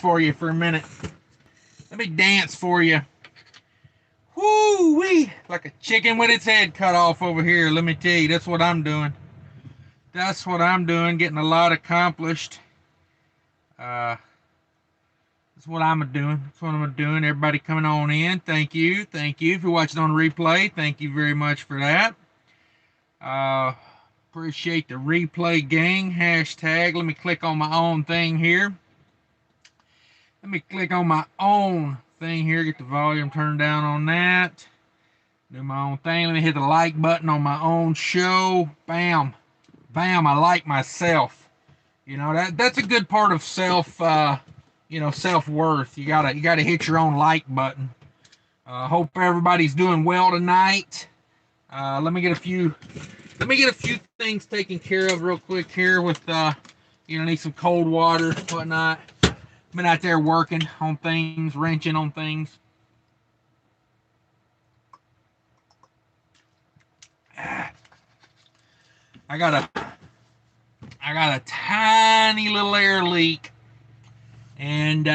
for you for a minute. Let me dance for you. Woo-wee! Like a chicken with its head cut off over here. Let me tell you, that's what I'm doing. That's what I'm doing, getting a lot accomplished. That's what I'm doing. That's what I'm doing. Everybody coming on in, thank you. Thank you. If you're watching on replay, thank you very much for that. Appreciate the replay gang. Hashtag. Let me click on my own thing here. Let me click on my own thing here. Get the volume turned down on that. Do my own thing. Let me hit the like button on my own show. Bam. Bam. I like myself. You know, that's a good part of self-worth. You gotta hit your own like button. Hope everybody's doing well tonight. Let me get a few things taken care of real quick here with need some cold water, whatnot. Been out there working on things, wrenching on things. I got a tiny little air leak, and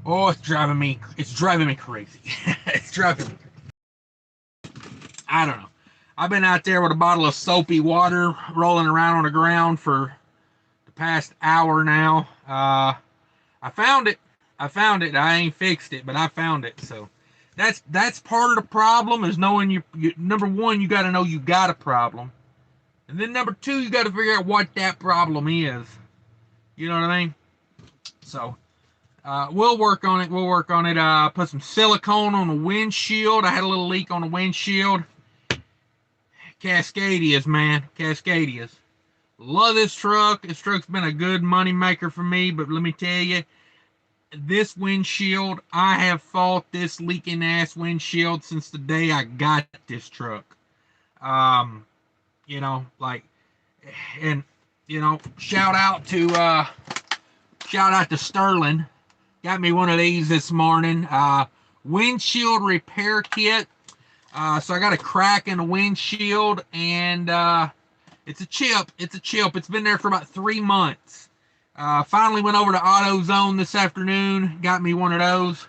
it's driving me crazy. It's driving me crazy. I don't know. I've been out there with a bottle of soapy water rolling around on the ground for the past hour now. I found it. I ain't fixed it, but I found it. So that's part of the problem, is knowing you number one, you got to know you got a problem. And then number two, you got to figure out what that problem is. You know what I mean? So we'll work on it. Put some silicone on the windshield. I had a little leak on the windshield. Cascadias, man. Cascadias. Love this truck. This truck's been a good money maker for me, but let me tell you, this windshield, I have fought this leaking ass windshield since the day I got this truck. Shout out to Sterling. Got me one of these this morning. Windshield repair kit. So I got a crack in the windshield, and it's a chip. It's been there for about 3 months. Finally went over to AutoZone this afternoon. Got me one of those.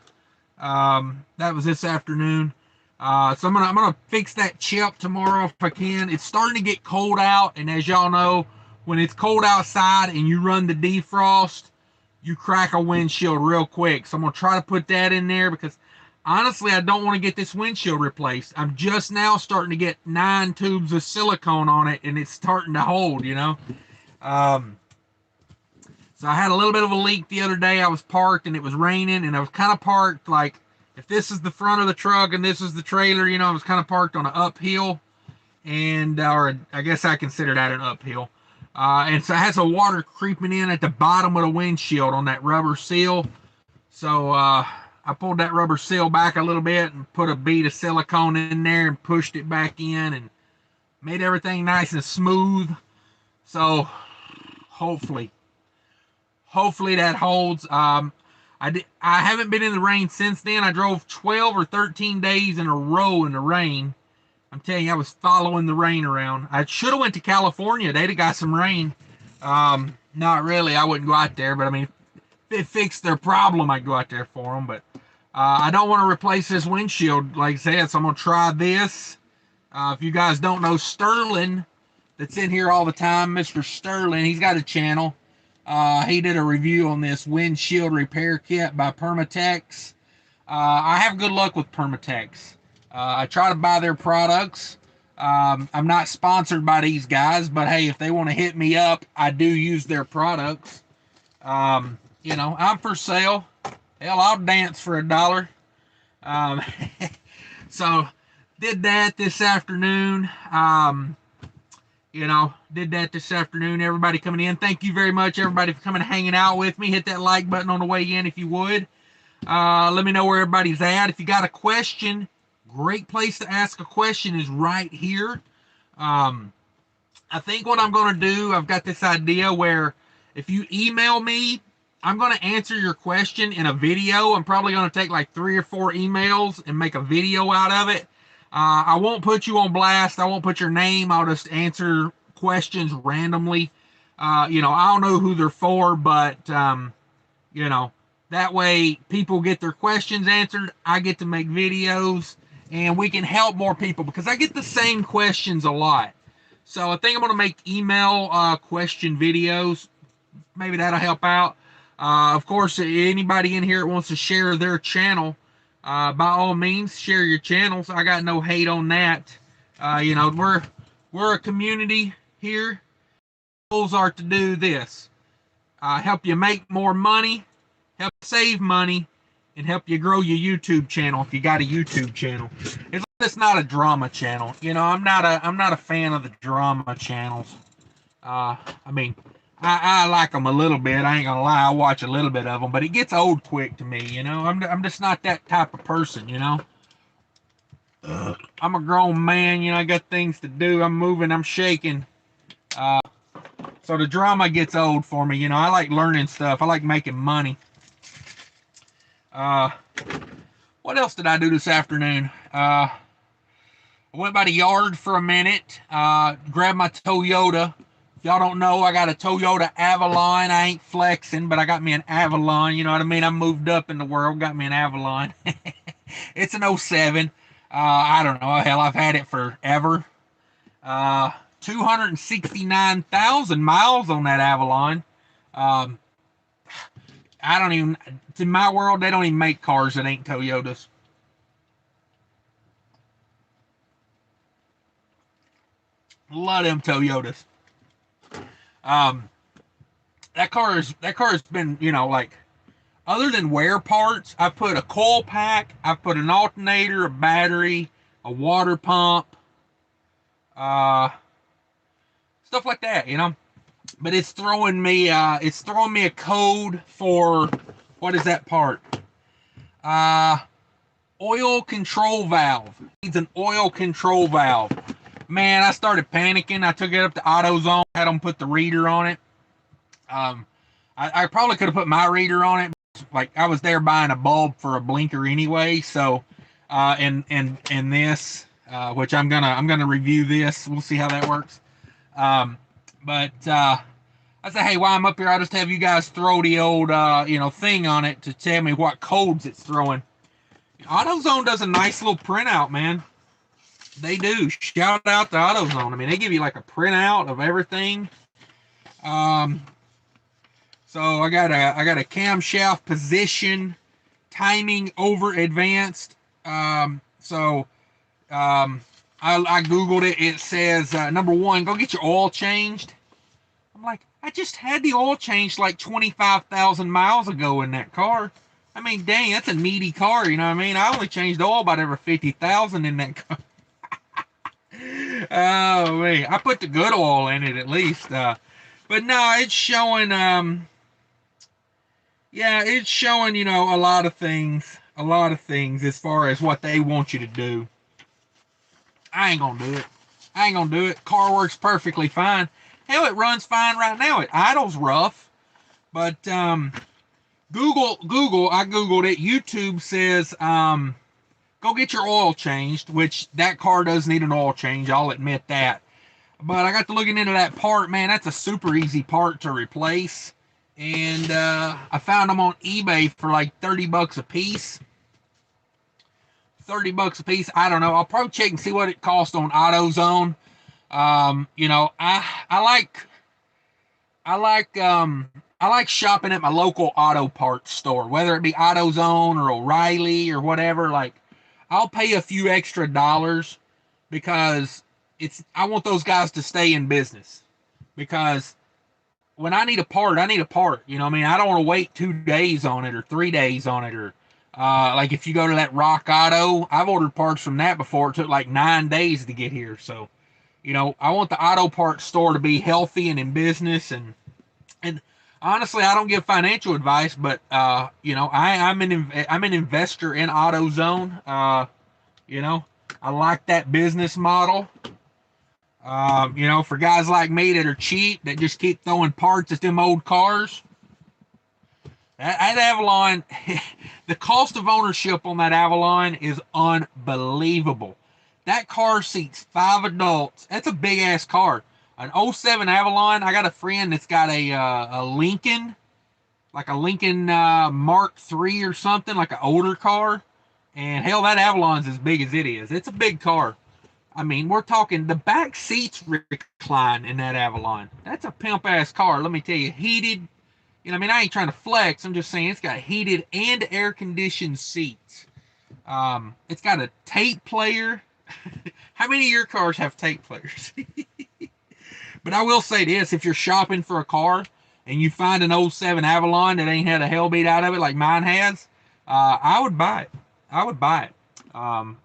That was this afternoon. So I'm gonna fix that chip tomorrow if I can. It's starting to get cold out, and as y'all know, when it's cold outside and you run the defrost, you crack a windshield real quick. So I'm gonna try to put that in there, because honestly, I don't want to get this windshield replaced. I'm just now starting to get 9 tubes of silicone on it, and it's starting to hold, you know. So I had a little bit of a leak the other day. I was parked, and it was raining, and I was kind of parked, like, if this is the front of the truck and this is the trailer, you know, I was kind of parked on an uphill, or I guess I consider that an uphill. And so I had some water creeping in at the bottom of the windshield on that rubber seal. So I pulled that rubber seal back a little bit and put a bead of silicone in there and pushed it back in and made everything nice and smooth. So hopefully that holds. I haven't been in the rain since then. I drove 12 or 13 days in a row in the rain. I'm telling you, I was following the rain around. I should have went to California. They'd have got some rain. Not really. I wouldn't go out there, but I mean, if it fixed their problem, I'd go out there for them. But I don't want to replace this windshield, like I said, so I'm going to try this. If you guys don't know Sterling, that's in here all the time, Mr. Sterling, he's got a channel. He did a review on this windshield repair kit by Permatex. I have good luck with Permatex. I try to buy their products. I'm not sponsored by these guys, but hey, if they want to hit me up, I do use their products. I'm for sale. Hell, I'll dance for $1. So did that this afternoon. Everybody coming in, thank you very much, everybody, for coming and hanging out with me. Hit that like button on the way in if you would. Let me know where everybody's at. If you got a question, great place to ask a question is right here. I think what I'm going to do, I've got this idea where if you email me, I'm going to answer your question in a video. I'm probably going to take like 3 or 4 emails and make a video out of it. I won't put you on blast. I won't put your name. I'll just answer questions randomly. I don't know who they're for, but You know, that way people get their questions answered. I get to make videos, and we can help more people because I get the same questions a lot. So I think I'm going to make email question videos. Maybe that'll help out. Of course, anybody in here that wants to share their channel, by all means, share your channels. I got no hate on that. You know, we're a community here. Goals are to do this: help you make more money, help save money, and help you grow your YouTube channel if you got a YouTube channel. It's not a drama channel. You know, I'm not a fan of the drama channels. I mean, I like them a little bit. I ain't gonna lie, I watch a little bit of them, but it gets old quick to me. You know, I'm just not that type of person. You know, I'm a grown man. You know, I got things to do. I'm moving. I'm shaking. So the drama gets old for me. You know, I like learning stuff. I like making money. What else did I do this afternoon? I went by the yard for a minute. Grabbed my Toyota. If y'all don't know, I got a Toyota Avalon. I ain't flexing, but I got me an Avalon. You know what I mean? I moved up in the world. Got me an Avalon. It's an 07. I don't know. Hell, I've had it forever. 269,000 miles on that Avalon. I don't even, in my world, they don't even make cars that ain't Toyotas. Love them Toyotas. That car has been, you know, like, other than wear parts, I put a coil pack, I put an alternator, a battery, a water pump, stuff like that, you know. But it's throwing me a code for, what is that part? Oil control valve. It needs an oil control valve. Man, I started panicking. I took it up to AutoZone, had them put the reader on it. I probably could have put my reader on it. Like, I was there buying a bulb for a blinker anyway. So, and this, which I'm gonna review this. We'll see how that works. But I said, hey, while I'm up here, I'll just have you guys throw the old, thing on it to tell me what codes it's throwing. AutoZone does a nice little printout, man. They do. Shout out to AutoZone. I mean, they give you like a printout of everything. So I got a camshaft position, timing over advanced. I Googled it. It says, number one, go get your oil changed. I'm like, I just had the oil changed like 25,000 miles ago in that car. I mean, dang, that's a needy car, you know what I mean? I only changed oil about every 50,000 in that car. Oh, man. I put the good oil in it at least. But no, it's showing, it's showing, you know, a lot of things as far as what they want you to do. I ain't gonna do it. Car works perfectly fine. Hell, it runs fine right now. It idles rough. But Google, I Googled it. YouTube says go get your oil changed, which that car does need an oil change. I'll admit that. But I got to looking into that part. Man, that's a super easy part to replace. And I found them on eBay for like $30 a piece. $30 a piece. I don't know. I'll probably check and see what it costs on AutoZone. You know, I like shopping at my local auto parts store, whether it be AutoZone or O'Reilly or whatever. Like, I'll pay a few extra dollars because I want those guys to stay in business. Because when I need a part, I need a part. You know what I mean? I don't want to wait 2 days on it or 3 days on it. Or like if you go to that Rock Auto, I've ordered parts from that before. It took like 9 days to get here. So, you know, I want the auto parts store to be healthy and in business. And honestly, I don't give financial advice, but you know, I'm an investor in AutoZone. You know, I like that business model. You know, for guys like me that are cheap, that just keep throwing parts at them old cars. That Avalon, the cost of ownership on that Avalon is unbelievable. That car seats 5 adults. That's a big ass car. An 07 Avalon. I got a friend that's got a Lincoln, like a Lincoln Mark III or something, like an older car. And hell, that Avalon's as big as it is. It's a big car. I mean, we're talking the back seats recline in that Avalon. That's a pimp ass car. Let me tell you, heated. You know, I mean, I ain't trying to flex. I'm just saying it's got heated and air conditioned seats. It's got a tape player. How many of your cars have tape players? But I will say this: if you're shopping for a car and you find an '07 Avalon that ain't had a hell beat out of it like mine has, I would buy it. I would buy it.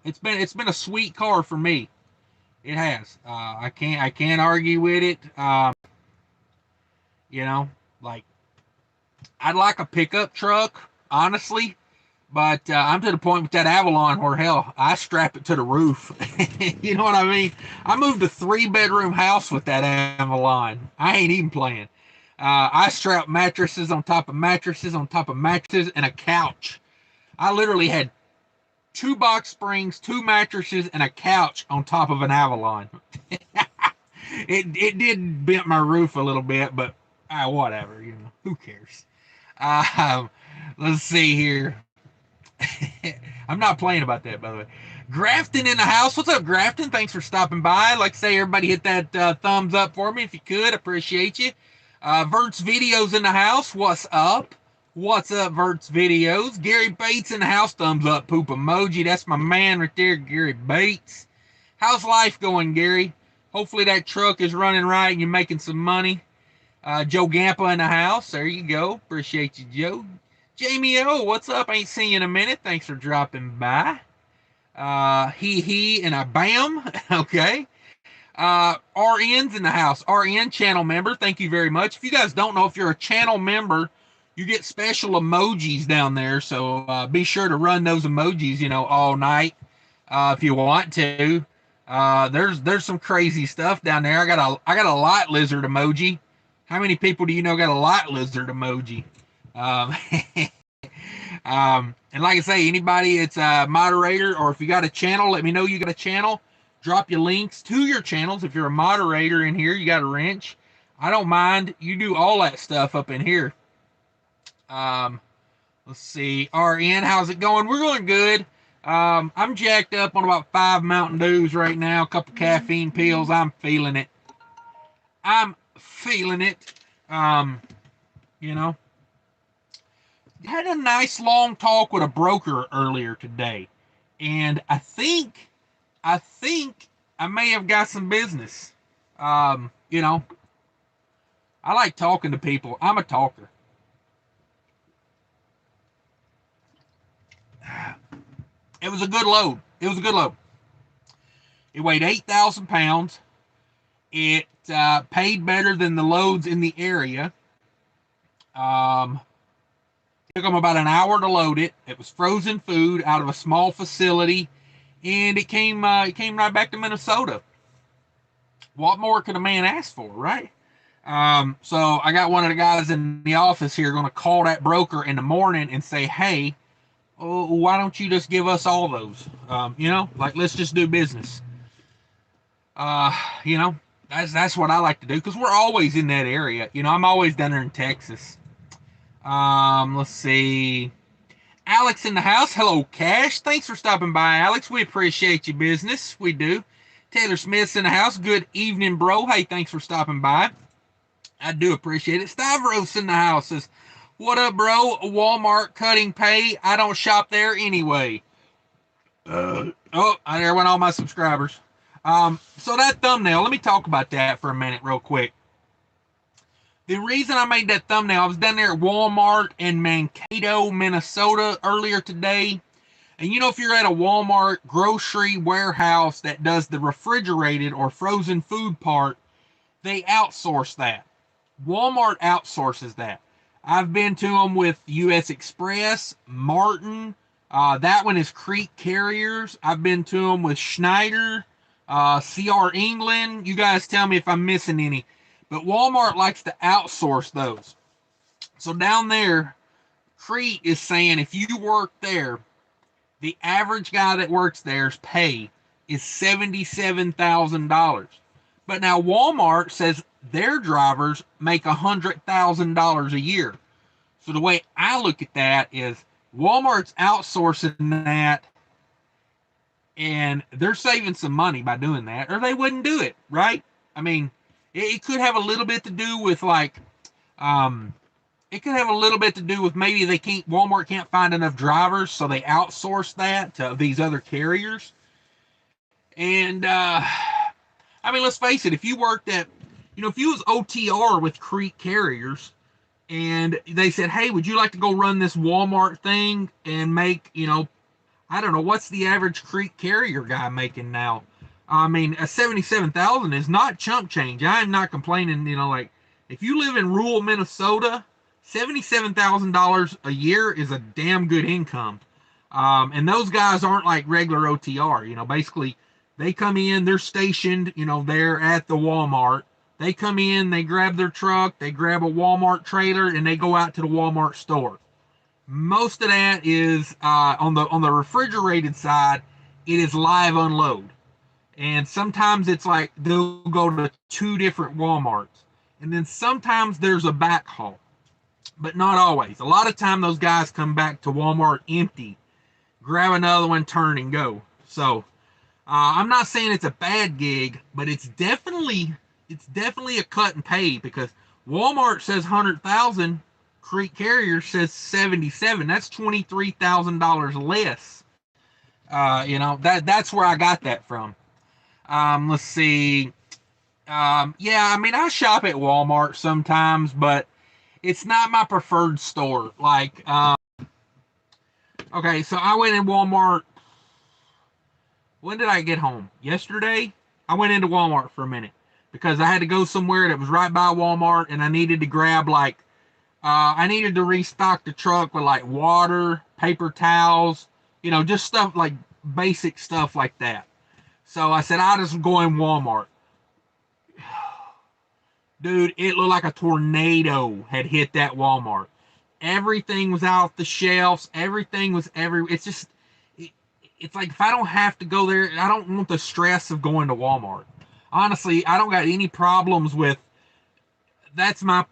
It's been a sweet car for me. It has. I can't argue with it. You know, like I'd like a pickup truck, honestly, but I'm to the point with that Avalon where hell, I strap it to the roof. You know what I mean? I moved a 3-bedroom house with that Avalon. I ain't even playing. I strap mattresses on top of mattresses on top of mattresses and a couch. I literally had 2 box springs, 2 mattresses, and a couch on top of an Avalon. It did bent my roof a little bit, but whatever, you know, who cares? Let's see here. I'm not playing about that, by the way. Grafton in the house. What's up, Grafton? Thanks for stopping by. Like I say, everybody hit that thumbs up for me if you could. Appreciate you. Vert's Videos in the house. What's up? What's up, Vert's Videos? Gary Bates in the house. Thumbs up, poop emoji. That's my man right there, Gary Bates. How's life going, Gary? Hopefully that truck is running right and you're making some money. Joe Gampa in the house. There you go. Appreciate you, Joe. Jamie O, what's up? Ain't seen you in a minute. Thanks for dropping by. He and a bam. Okay. RN's in the house. RN channel member. Thank you very much. If you guys don't know, if you're a channel member, you get special emojis down there. So be sure to run those emojis, you know, all night if you want to. There's some crazy stuff down there. I got a light lizard emoji. How many people do you know got a light lizard emoji? And like I say, anybody it's a moderator, or if you got a channel, let me know you got a channel. Drop your links to your channels. If you're a moderator in here, you got a wrench, I don't mind. You do all that stuff up in here. Let's see. RN, how's it going? We're going good. I'm jacked up on about 5 Mountain Dews right now, a couple caffeine pills. I'm feeling it. You know, had a nice long talk with a broker earlier today, and I think I may have got some business. You know, I like talking to people. I'm a talker. It was a good load. It weighed 8,000 pounds. It paid better than the loads in the area. Took them about an hour to load it. It was frozen food out of a small facility, and it came right back to Minnesota. What more could a man ask for, right? So I got one of the guys in the office here going to call that broker in the morning and say, hey, why don't you just give us all those? You know, like, let's just do business. You know, that's what I like to do, because we're always in that area. You know, I'm always down there in Texas. Let's see. Alex in the house. Hello, Cash. Thanks for stopping by, Alex. We appreciate your business. We do. Taylor Smith's in the house. Good evening, bro. Hey, thanks for stopping by. I do appreciate it. Stavros in the house says, what up, bro? Walmart cutting pay. I don't shop there anyway. There went all my subscribers. So that thumbnail, let me talk about that for a minute real quick. The reason I made that thumbnail, I was down there at Walmart in Mankato, Minnesota earlier today. And you know, if you're at a Walmart grocery warehouse that does the refrigerated or frozen food part, they outsource that. Walmart outsources that. I've been to them with US Express, Martin. That one is Creek Carriers. I've been to them with Schneider, CR England. You guys tell me if I'm missing any. But Walmart likes to outsource those. So down there, Crete is saying if you work there, the average guy that works there's pay is $77,000. But now Walmart says their drivers make $100,000 a year. So the way I look at that is Walmart's outsourcing that, and they're saving some money by doing that, or they wouldn't do it, right? I mean, it could have a little bit to do with like, it could have a little bit to do with maybe Walmart can't find enough drivers, so they outsource that to these other carriers. And I mean, let's face it, if you worked at, if you was OTR with Creek Carriers, and they said, hey, would you like to go run this Walmart thing and make, I don't know, what's the average Creek Carrier guy making now? I mean, a 77,000 is not chump change. I'm not complaining, like, if you live in rural Minnesota, $77,000 a year is a damn good income. And those guys aren't like regular OTR, basically they come in, they're stationed, they're at the Walmart. They come in, they grab their truck, they grab a Walmart trailer, and they go out to the Walmart store. Most of that is on the refrigerated side, it is live unload. And sometimes it's like they'll go to 2 different Walmarts. And then sometimes there's a back haul, but not always. A lot of time those guys come back to Walmart empty, grab another one, turn and go. So I'm not saying it's a bad gig, but it's definitely a cut and pay, because Walmart says 100,000, Creek Carrier says 77. That's $23,000 less. That's where I got that from. Let's see. Yeah, I mean, I shop at Walmart sometimes, but it's not my preferred store. Like, okay, so I went in Walmart. When did I get home? Yesterday? I went into Walmart for a minute because I had to go somewhere that was right by Walmart, and I needed to grab I needed to restock the truck with like water, paper towels, just stuff like basic stuff like that. So I said, I'll just go in Walmart. Dude, it looked like a tornado had hit that Walmart. Everything was out the shelves. Everything was it's just, it's like if I don't have to go there, I don't want the stress of going to Walmart. Honestly, I don't got any problems with, that's my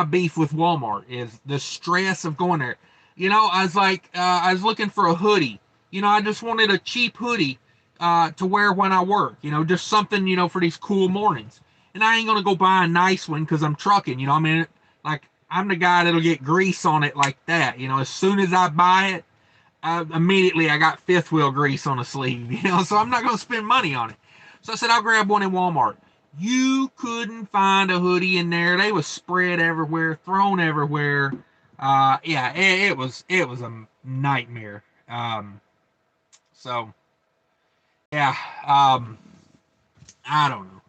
beef with Walmart, is the stress of going there. I was like, I was looking for a hoodie. I just wanted a cheap hoodie to wear when I work. Just something, for these cool mornings. And I ain't going to go buy a nice one because I'm trucking. I mean, like, I'm the guy that'll get grease on it like that. As soon as I buy it, immediately I got fifth wheel grease on the sleeve. So I'm not going to spend money on it. So I said, I'll grab one in Walmart. You couldn't find a hoodie in there. They was spread everywhere, thrown everywhere. Yeah, it was a nightmare. So yeah, I don't know.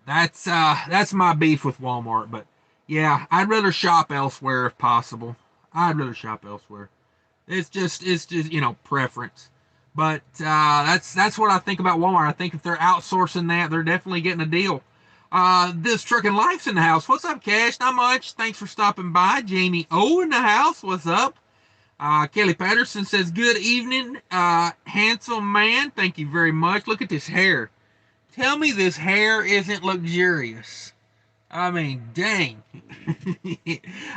That's my beef with Walmart. But yeah, I'd rather shop elsewhere if possible. I'd rather shop elsewhere. It's just preference. But that's what I think about Walmart. I think if they're outsourcing that, they're definitely getting a deal. This Trucking Life's in the house. What's up, Cash? Not much. Thanks for stopping by. Jamie O in the house. What's up? Kelly Patterson says, good evening, handsome man. Thank you very much. Look at this hair. Tell me this hair isn't luxurious. I mean, dang.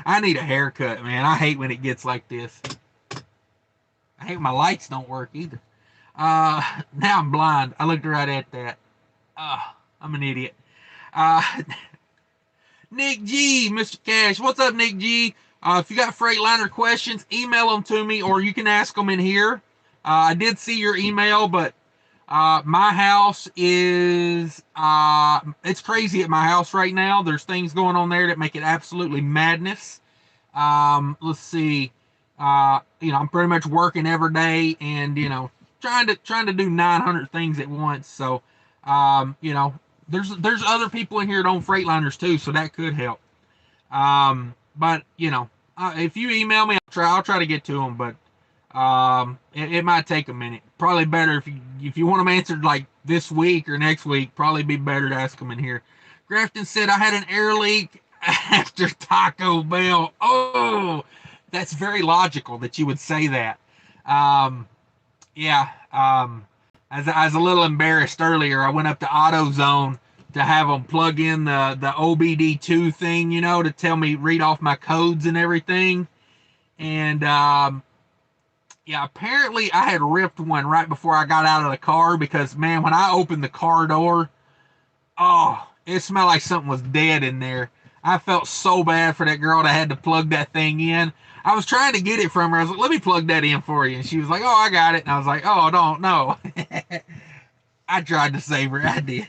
I need a haircut, man. I hate when it gets like this. I hate my lights don't work either. Now I'm blind. I looked right at that. I'm an idiot. Nick G, Mr. Cash. What's up, Nick G? If you got freightliner questions, email them to me, or you can ask them in here. I did see your email, but my house is it's crazy at my house right now. There's things going on there that make it absolutely madness. Let's see. I'm pretty much working every day, and trying to do 900 things at once. So there's other people in here that own Freightliners too, so that could help. But if you email me, I'll try to get to them, but it might take a minute. Probably better if you want them answered like this week or next week, probably be better to ask them in here. Grafton said, I had an air leak after Taco Bell. Oh, that's very logical that you would say that. Yeah. As I was a little embarrassed earlier, I went up to AutoZone to have them plug in the OBD2 thing, you know, to tell me, read off my codes and everything. And yeah, apparently I had ripped one right before I got out of the car because, man, when I opened the car door, oh, it smelled like something was dead in there. I felt so bad for that girl that had to plug that thing in. I was trying to get it from her. I was like, let me plug that in for you. And she was like, oh, I got it. And I was like, oh, don't, no. I tried to save her. I did.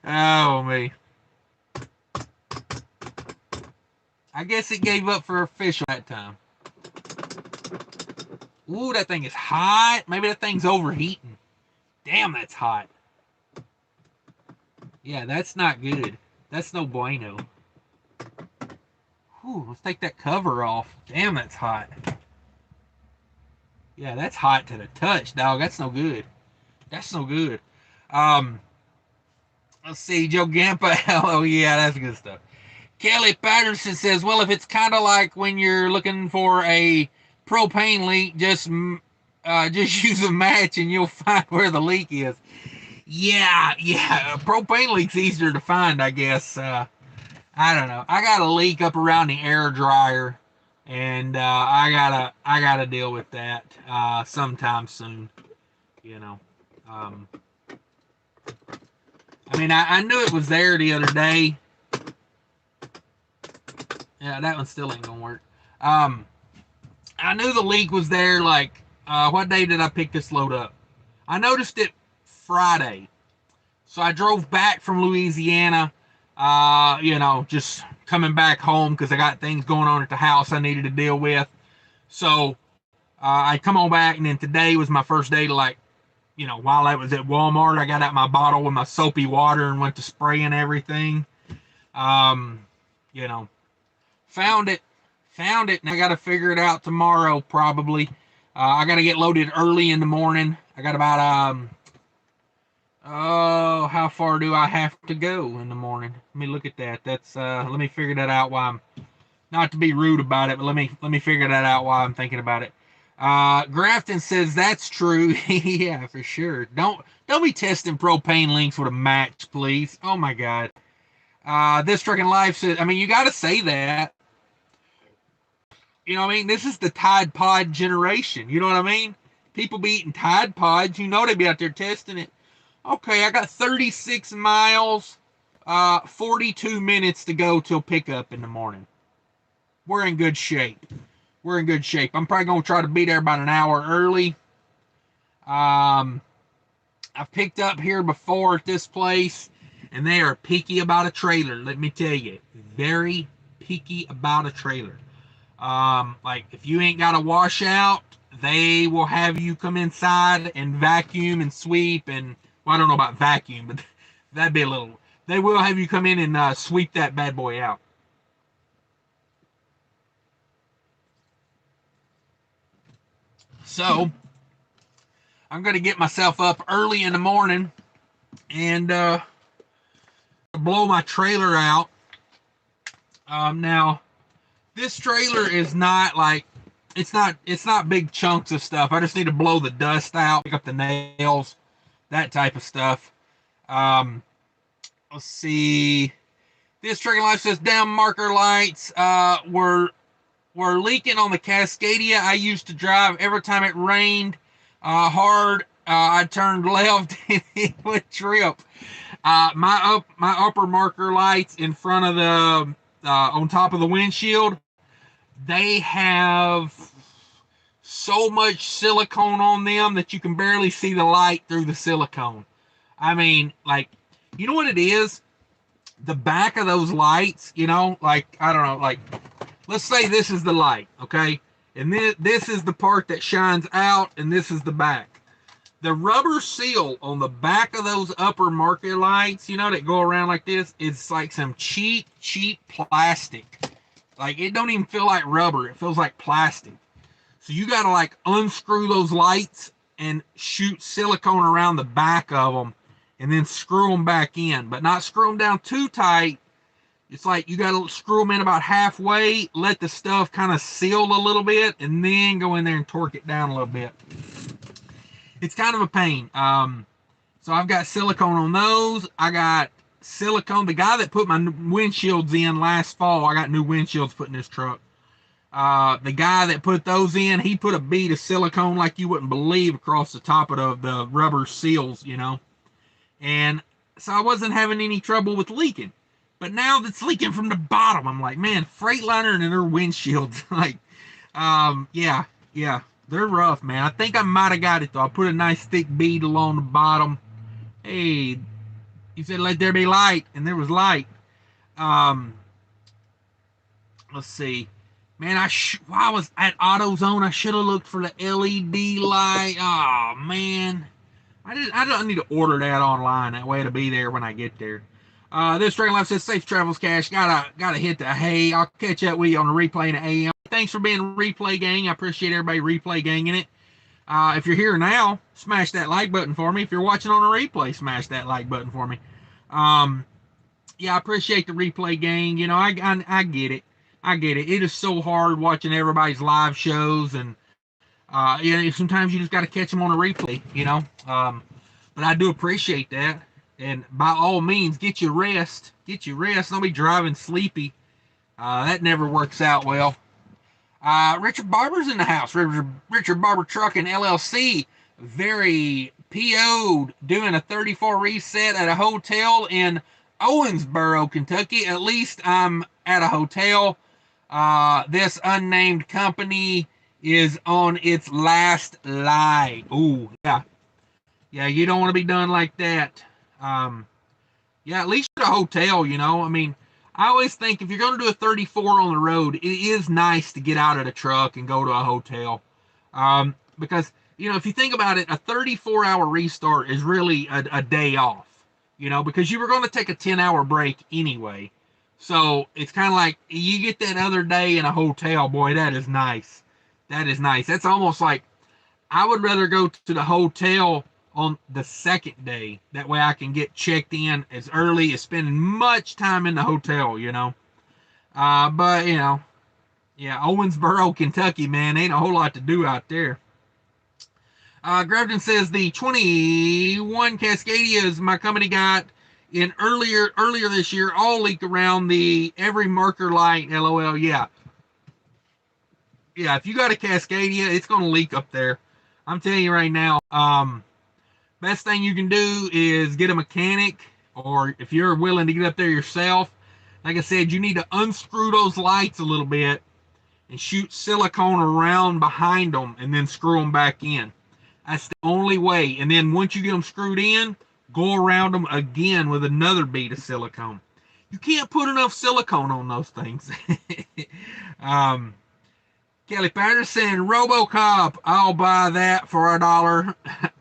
Oh, me. I guess it gave up for official that time. Ooh, that thing is hot. Maybe that thing's overheating. Damn, that's hot. Yeah, that's not good. That's no bueno. Whew, let's take that cover off. Damn, that's hot. Yeah, that's hot to the touch, dog. That's no good. That's no good. Let's see. Joe Gampa. Oh, yeah, that's good stuff. Kelly Patterson says, well, if it's kind of like when you're looking for a propane leak, just use a match and you'll find where the leak is. Yeah. A propane leak's easier to find, I guess. I don't know. I got a leak up around the air dryer, and I gotta deal with that sometime soon. You know. I mean, I knew it was there the other day. Yeah, that one still ain't gonna work. I knew the leak was there. Like, what day did I pick this load up? I noticed it Friday. So I drove back from Louisiana, you know, just coming back home because I got things going on at the house I needed to deal with. So I come on back, and then today was my first day to, like, you know, while I was at Walmart, I got out my bottle with my soapy water and went to spraying everything. You know, found it, and I got to figure it out tomorrow probably. I got to get loaded early in the morning. I got about, oh, how far do I have to go in the morning? Let me look at that. That's, let me figure that out while I'm, not to be rude about it, but let me figure that out while I'm thinking about it. Grafton says that's true. Yeah, for sure. Don't be testing propane links with a match, please. Oh my God. This Trucking Life says, I mean, you got to say that. You know what I mean? This is the Tide Pod generation. You know what I mean? People be eating Tide Pods. You know they be out there testing it. Okay, I got 36 miles, 42 minutes to go till pickup in the morning. We're in good shape. I'm probably going to try to be there about an hour early. I've picked up here before at this place, and they are picky about a trailer. Let me tell you, very picky about a trailer. Like, if you ain't got a washout, they will have you come inside and vacuum and sweep and, well, I don't know about vacuum, but that'd be a little, they will have you come in and sweep that bad boy out. So, I'm going to get myself up early in the morning and blow my trailer out. Now, this trailer is not like, it's not big chunks of stuff. I just need to blow the dust out, pick up the nails, that type of stuff. Let's see. This Trucking Life says, damn marker lights were leaking on the Cascadia I used to drive. Every time it rained hard, I turned left and it would trip. My upper marker lights in front of the on top of the windshield, they have so much silicone on them that you can barely see the light through the silicone. I mean, like, you know what it is? The back of those lights, you know, like, I don't know, like, let's say this is the light, okay? And this is the part that shines out, and this is the back. The rubber seal on the back of those upper marker lights, you know, that go around like this, it's like some cheap plastic. Like, it don't even feel like rubber. It feels like plastic. So you got to, like, unscrew those lights and shoot silicone around the back of them and then screw them back in. But not screw them down too tight. It's like you got to screw them in about halfway, let the stuff kind of seal a little bit, and then go in there and torque it down a little bit. It's kind of a pain. So I've got silicone on those. I got silicone. The guy that put my windshields in last fall, I got new windshields put in this truck. The guy that put those in, he put a bead of silicone like you wouldn't believe across the top of the rubber seals, you know. And so I wasn't having any trouble with leaking. But now that's leaking from the bottom. I'm like, man, Freightliner and their windshields. Like, yeah, they're rough, man. I think I might have got it, though. I put a nice thick bead along the bottom. Hey, you said let there be light, and there was light. Let's see. Man, while I was at AutoZone, I should have looked for the LED light. Oh, man. I don't need to order that online. That way it'll be there when I get there. This Dragon Life says, safe travels, Cash. Gotta hit the hay. I'll catch up with you on the replay in the AM. Thanks for being a replay gang. I appreciate everybody replay ganging it. If you're here now, smash that like button for me. If you're watching on a replay, smash that like button for me. Yeah, I appreciate the replay gang. You know, I get it. I get it. It is so hard watching everybody's live shows, and sometimes you just got to catch them on a replay, you know. But I do appreciate that, and by all means, get your rest. Get your rest. Don't be driving sleepy. That never works out well. Richard Barber's in the house. Richard Barber Trucking LLC, very PO'd, doing a 34 reset at a hotel in Owensboro, Kentucky. At least I'm at a hotel. This unnamed company is on its last lie. Ooh, yeah. Yeah, you don't want to be done like that. Yeah, at least at a hotel, you know. I mean, I always think if you're going to do a 34 on the road, it is nice to get out of the truck and go to a hotel. Because, you know, if you think about it, a 34-hour restart is really a day off, you know, because you were going to take a 10-hour break anyway. So it's kind of like you get that other day in a hotel. Boy, that is nice. That is nice. That's almost like I would rather go to the hotel on the second day. That way I can get checked in as early as spending much time in the hotel, you know. But, you know, yeah, Owensboro, Kentucky, man, ain't a whole lot to do out there. Grafton says the 21 Cascadias my company got in earlier this year all leaked around the every marker light. LOL. Yeah, if you got a Cascadia, it's gonna leak up there. I'm telling you right now. Best thing you can do is get a mechanic, or if you're willing to get up there yourself, like I said, you need to unscrew those lights a little bit and shoot silicone around behind them and then screw them back in. That's the only way. And then once you get them screwed in, go around them again with another bead of silicone. You can't put enough silicone on those things. Kelly Patterson, RoboCop, I'll buy that for $1.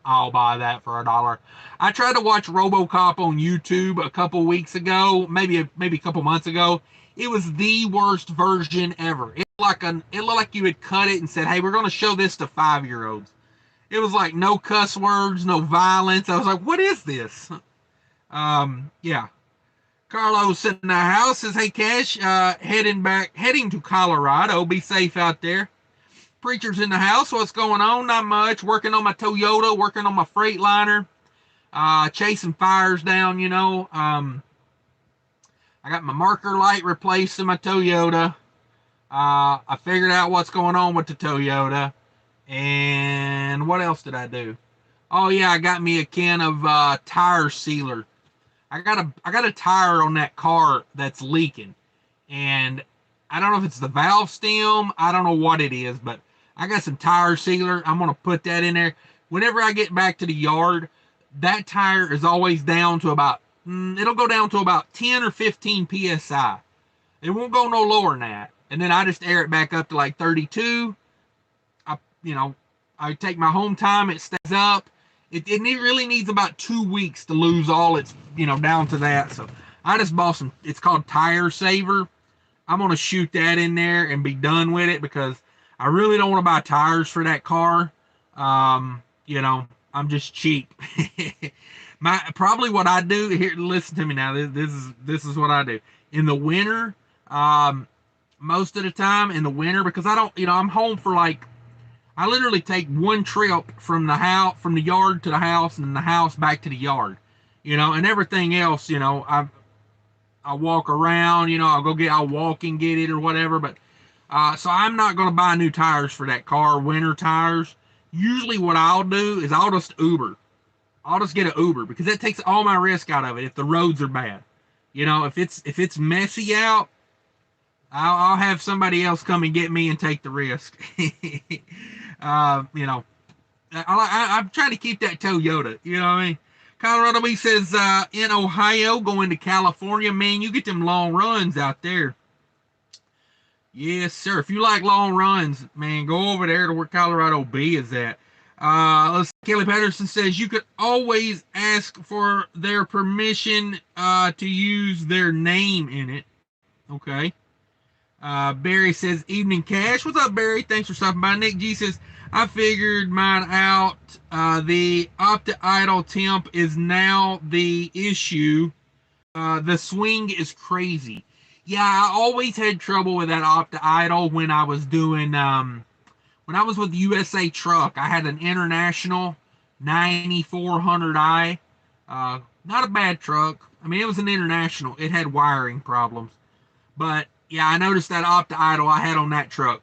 I'll buy that for $1. I tried to watch RoboCop on YouTube a couple weeks ago, maybe a couple months ago. It was the worst version ever. It looked like you had cut it and said, "Hey, we're going to show this to 5-year-olds." It was like no cuss words, no violence. I was like, "What is this?" Yeah. Carlos in the house says, "Hey, Cash, heading to Colorado. Be safe out there." Preacher's in the house. What's going on? Not much. Working on my Toyota, working on my Freightliner, chasing fires down, you know. I got my marker light replaced in my Toyota. I figured out what's going on with the Toyota. And what else did I do? Oh, yeah, I got me a can of tire sealer. I got a tire on that car that's leaking, and I don't know if it's the valve stem. I don't know what it is, but I got some tire sealer. I'm gonna put that in there. Whenever I get back to the yard, that tire is always down to about it'll go down to about 10 or 15 psi. It won't go no lower than that. And then I just air it back up to like 32. I take my home time. It stays up. It really needs about 2 weeks to lose all its, down to that. So I just bought some, it's called Tire Saver. I'm going to shoot that in there and be done with it because I really don't want to buy tires for that car. I'm just cheap. Probably what I do here, listen to me now. This is what I do in the winter. Most of the time in the winter, because I don't, I'm home for like, I literally take one trip from the house, from the yard to the house, and the house back to the yard, and everything else, I walk around, I'll walk and get it or whatever. But so I'm not going to buy new tires for that car, winter tires. Usually what I'll do is I'll just Uber. I'll just get an Uber because that takes all my risk out of it if the roads are bad. If it's messy out, I'll have somebody else come and get me and take the risk. I'm trying to keep that Toyota. You know what I mean? Colorado B says, in Ohio, going to California, man, you get them long runs out there. Yes, sir. If you like long runs, man, go over there to where Colorado B is at. Kelly Patterson says you could always ask for their permission to use their name in it. Okay. Barry says, evening cash. What's up, Barry? Thanks for stopping by. Nick G says, I figured mine out. The opti-idle temp is now the issue. The swing is crazy. Yeah, I always had trouble with that opti-idle when I was doing, when I was with USA Truck. I had an International 9400i. Not a bad truck. I mean, it was an International. It had wiring problems. But yeah, I noticed that opti-idle I had on that truck.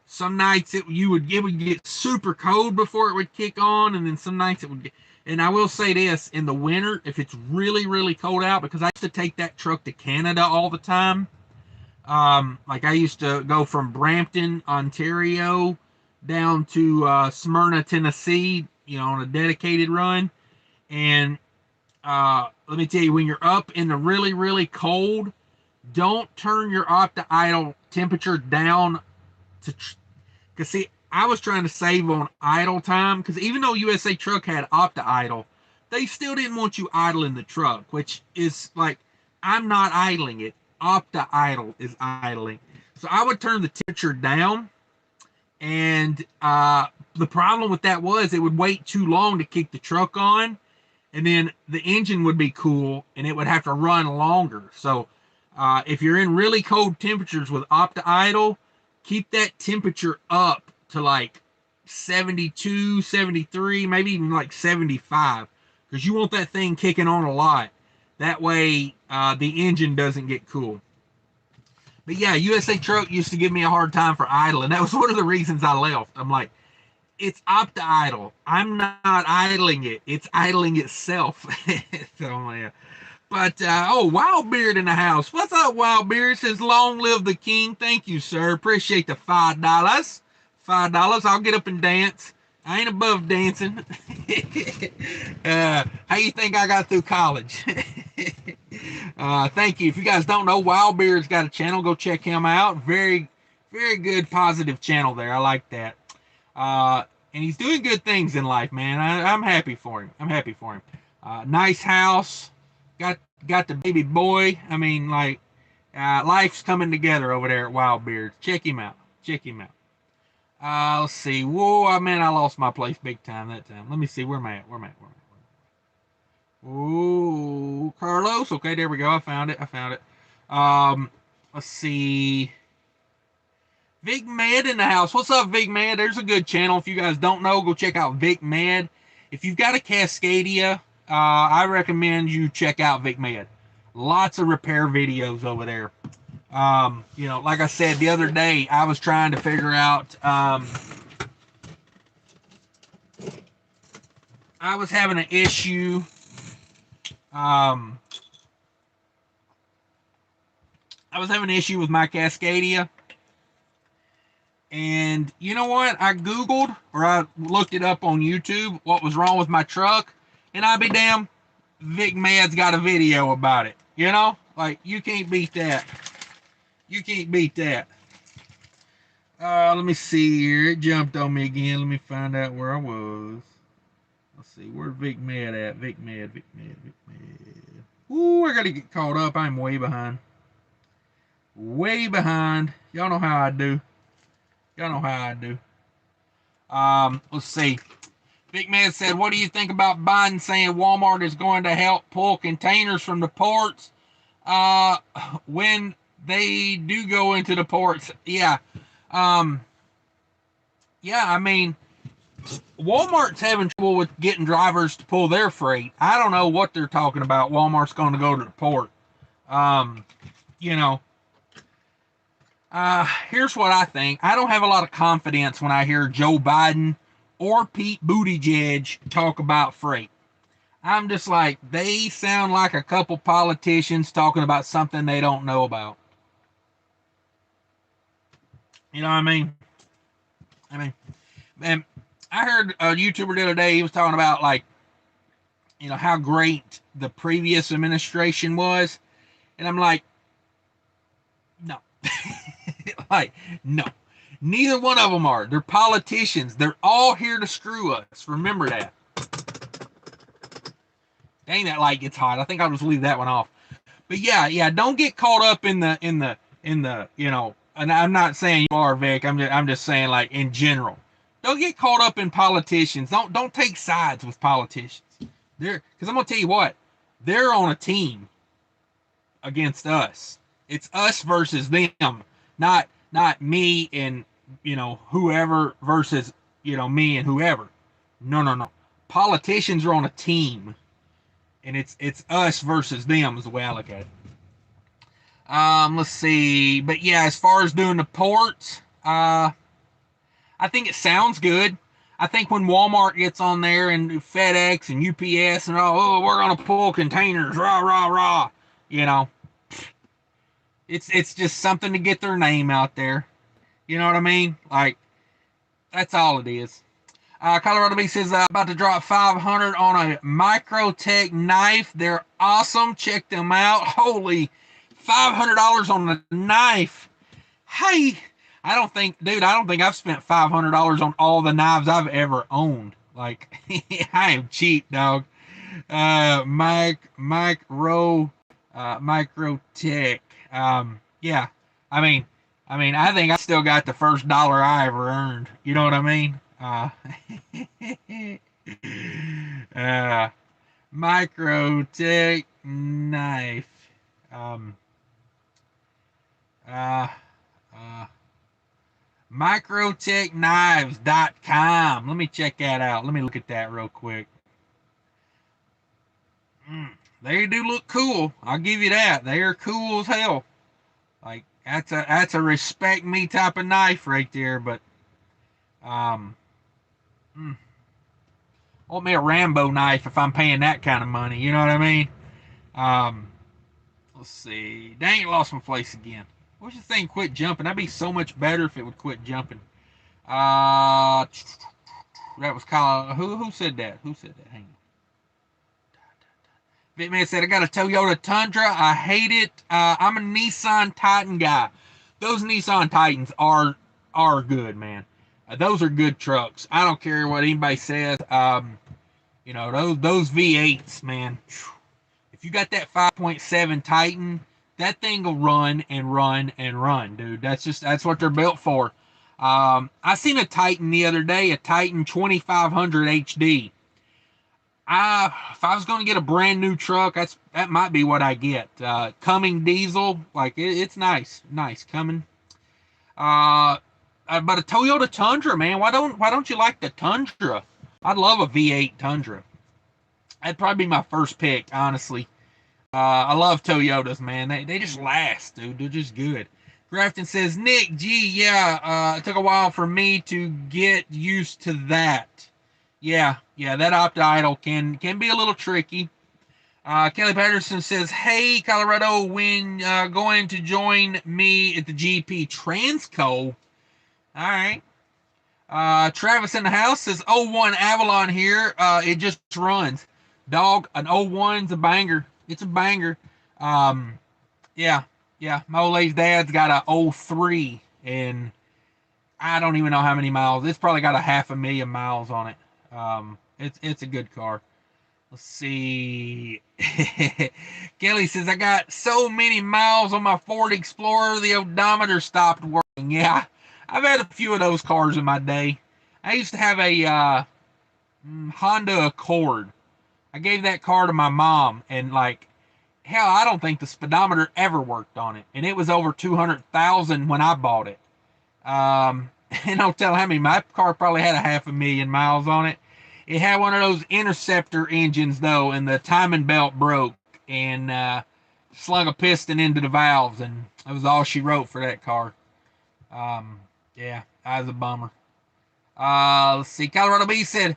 Some nights it would get super cold before it would kick on, and then some nights it would get. And I will say this: in the winter, if it's really really cold out, because I used to take that truck to Canada all the time. Like I used to go from Brampton, Ontario, down to Smyrna, Tennessee, on a dedicated run. And let me tell you, when you're up in the really really cold, don't turn your opti-idle temperature down because see, I was trying to save on idle time because even though USA Truck had opti-idle, they still didn't want you idling the truck, which is like, I'm not idling it. Opti-idle is idling. So I would turn the temperature down, and the problem with that was it would wait too long to kick the truck on, and then the engine would be cool, and it would have to run longer. So if you're in really cold temperatures with opti-idle, keep that temperature up to like 72, 73, maybe even like 75, because you want that thing kicking on a lot. That way the engine doesn't get cool. But yeah, USA Truck used to give me a hard time for idling. That was one of the reasons I left. I'm like, it's opti-idle. I'm not idling it. It's idling itself. So yeah. But, Wild Beard in the house. What's up, Wild Beard? Says, long live the king. Thank you, sir. Appreciate the $5. $5. I'll get up and dance. I ain't above dancing. How you think I got through college? Thank you. If you guys don't know, Wild Beard's got a channel. Go check him out. Very, very good, positive channel there. I like that. And he's doing good things in life, man. I'm happy for him. Nice house. Got the baby boy. I mean, like, life's coming together over there at Wild Beard. Check him out. Let's see. Whoa, man, I lost my place big time that time. Let me see. Where am I at? Oh, Carlos. Okay, there we go. I found it. Let's see. Vic Med in the house. What's up, Vic Med? There's a good channel. If you guys don't know, go check out Vic Med. If you've got a Cascadia, I recommend you check out Vic Med. Lots of repair videos over there. Like I said the other day, I was trying to figure out, I was having an issue. I was having an issue with my Cascadia. And you know what? I Googled, or I looked it up on YouTube, what was wrong with my truck. And I'll be damned, Vic Med's got a video about it. Like, you can't beat that. Let me see here. It jumped on me again. Let me find out where I was. Let's see. Where's Vic Med at? Vic Med. Ooh, I gotta get caught up. I'm way behind. Y'all know how I do. Let's see. Big Man said, what do you think about Biden saying Walmart is going to help pull containers from the ports when they do go into the ports? Yeah. yeah, I mean, Walmart's having trouble with getting drivers to pull their freight. I don't know what they're talking about. Walmart's going to go to the port. Um, you know, here's what I think. I don't have a lot of confidence when I hear Joe Biden or Pete Buttigieg talk about freight. I'm just like, they sound like a couple politicians talking about something they don't know about. You know what I mean? I mean, and I heard a YouTuber the other day, he was talking about, like, how great the previous administration was. And I'm like, no. Like, no. Neither one of them are. They're politicians. They're all here to screw us. Remember that. Dang, that light gets hot. I think I'll just leave that one off. But yeah, don't get caught up in the and I'm not saying you are, Vic. I'm just saying, like, in general. Don't get caught up in politicians. Don't take sides with politicians. Because I'm gonna tell you what, they're on a team against us. It's us versus them, not me and whoever versus me and whoever. No. Politicians are on a team, and it's us versus them is the way I look at it. Let's see, but yeah, as far as doing the ports, I think it sounds good. I think when Walmart gets on there and FedEx and UPS and we're gonna pull containers, rah rah rah, it's just something to get their name out there. You know what I mean? Like, that's all it is. Colorado B says about to drop 500 on a Microtech knife. They're awesome. Check them out. Holy, $500 on a knife. Hey, I don't think I've spent $500 on all the knives I've ever owned. Like, I am cheap, dog. Microtech. Yeah. I think I still got the first dollar I ever earned. You know what I mean? Microtech knife. Microtechknives.com. Let me check that out. Let me look at that real quick. They do look cool. I'll give you that. They are cool as hell. Like, that's a respect me type of knife right there. But want me a Rambo knife if I'm paying that kind of money. You know what I mean? Let's see. Dang, I lost my place again. What's the thing? Quit jumping. That'd be so much better if it would quit jumping. That was Kyle. Who said that? Who said that? Hang on. Bitman said, I got a Toyota Tundra. I hate it. I'm a Nissan Titan guy. Those Nissan Titans are good, man. Those are good trucks. I don't care what anybody says. Those V8s, man. If you got that 5.7 Titan, that thing will run and run and run, dude. That's what they're built for. I seen a Titan the other day, a Titan 2500 HD. If I was going to get a brand new truck, that might be what I get. Cumming diesel, like it's nice, Cumming. But a Toyota Tundra, man. Why don't you like the Tundra? I'd love a V8 Tundra. That'd probably be my first pick, honestly. I love Toyotas, man. They just last, dude. They're just good. Grafton says, Nick, it took a while for me to get used to that. Yeah, that opt-idle can be a little tricky. Kelly Patterson says, hey, Colorado, when going to join me at the GP Transco? All right. Travis in the house says, 01 Avalon here. It just runs. Dog, an 01's a banger. It's a banger. Yeah. My old lady's dad's got a 03, and I don't even know how many miles. It's probably got 500,000 miles on it. It's a good car. Let's see. Kelly says, I got so many miles on my Ford Explorer, the odometer stopped working. Yeah, I've had a few of those cars in my day. I used to have a Honda Accord. I gave that car to my mom, and like, hell, I don't think the speedometer ever worked on it. And it was over 200,000 when I bought it. and don't tell how many. My car probably had 500,000 miles on it. It had one of those Interceptor engines though, and the timing belt broke, and slung a piston into the valves, and that was all she wrote for that car. Yeah, that was a bummer. Let's see. Colorado B said,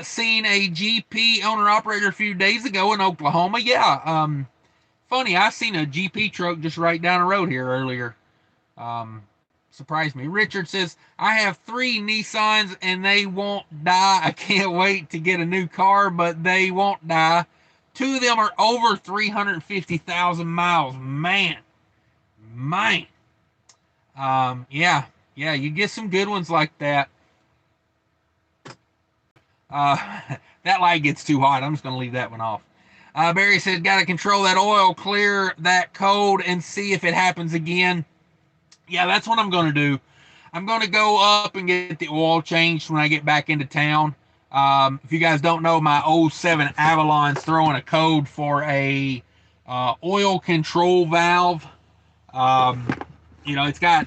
seen a GP owner operator a few days ago in Oklahoma. Yeah. Funny, I seen a GP truck just right down the road here earlier. Surprised me. Richard says, I have 3 Nissans and they won't die. I can't wait to get a new car, but they won't die. 2 of them are over 350,000 miles. Man. Yeah, you get some good ones like that. That light gets too hot. I'm just going to leave that one off. Barry said, got to control that oil, clear that code, and see if it happens again. Yeah, that's what I'm going to do. I'm going to go up and get the oil changed when I get back into town. If you guys don't know, my 07 Avalon's throwing a code for a oil control valve. It's got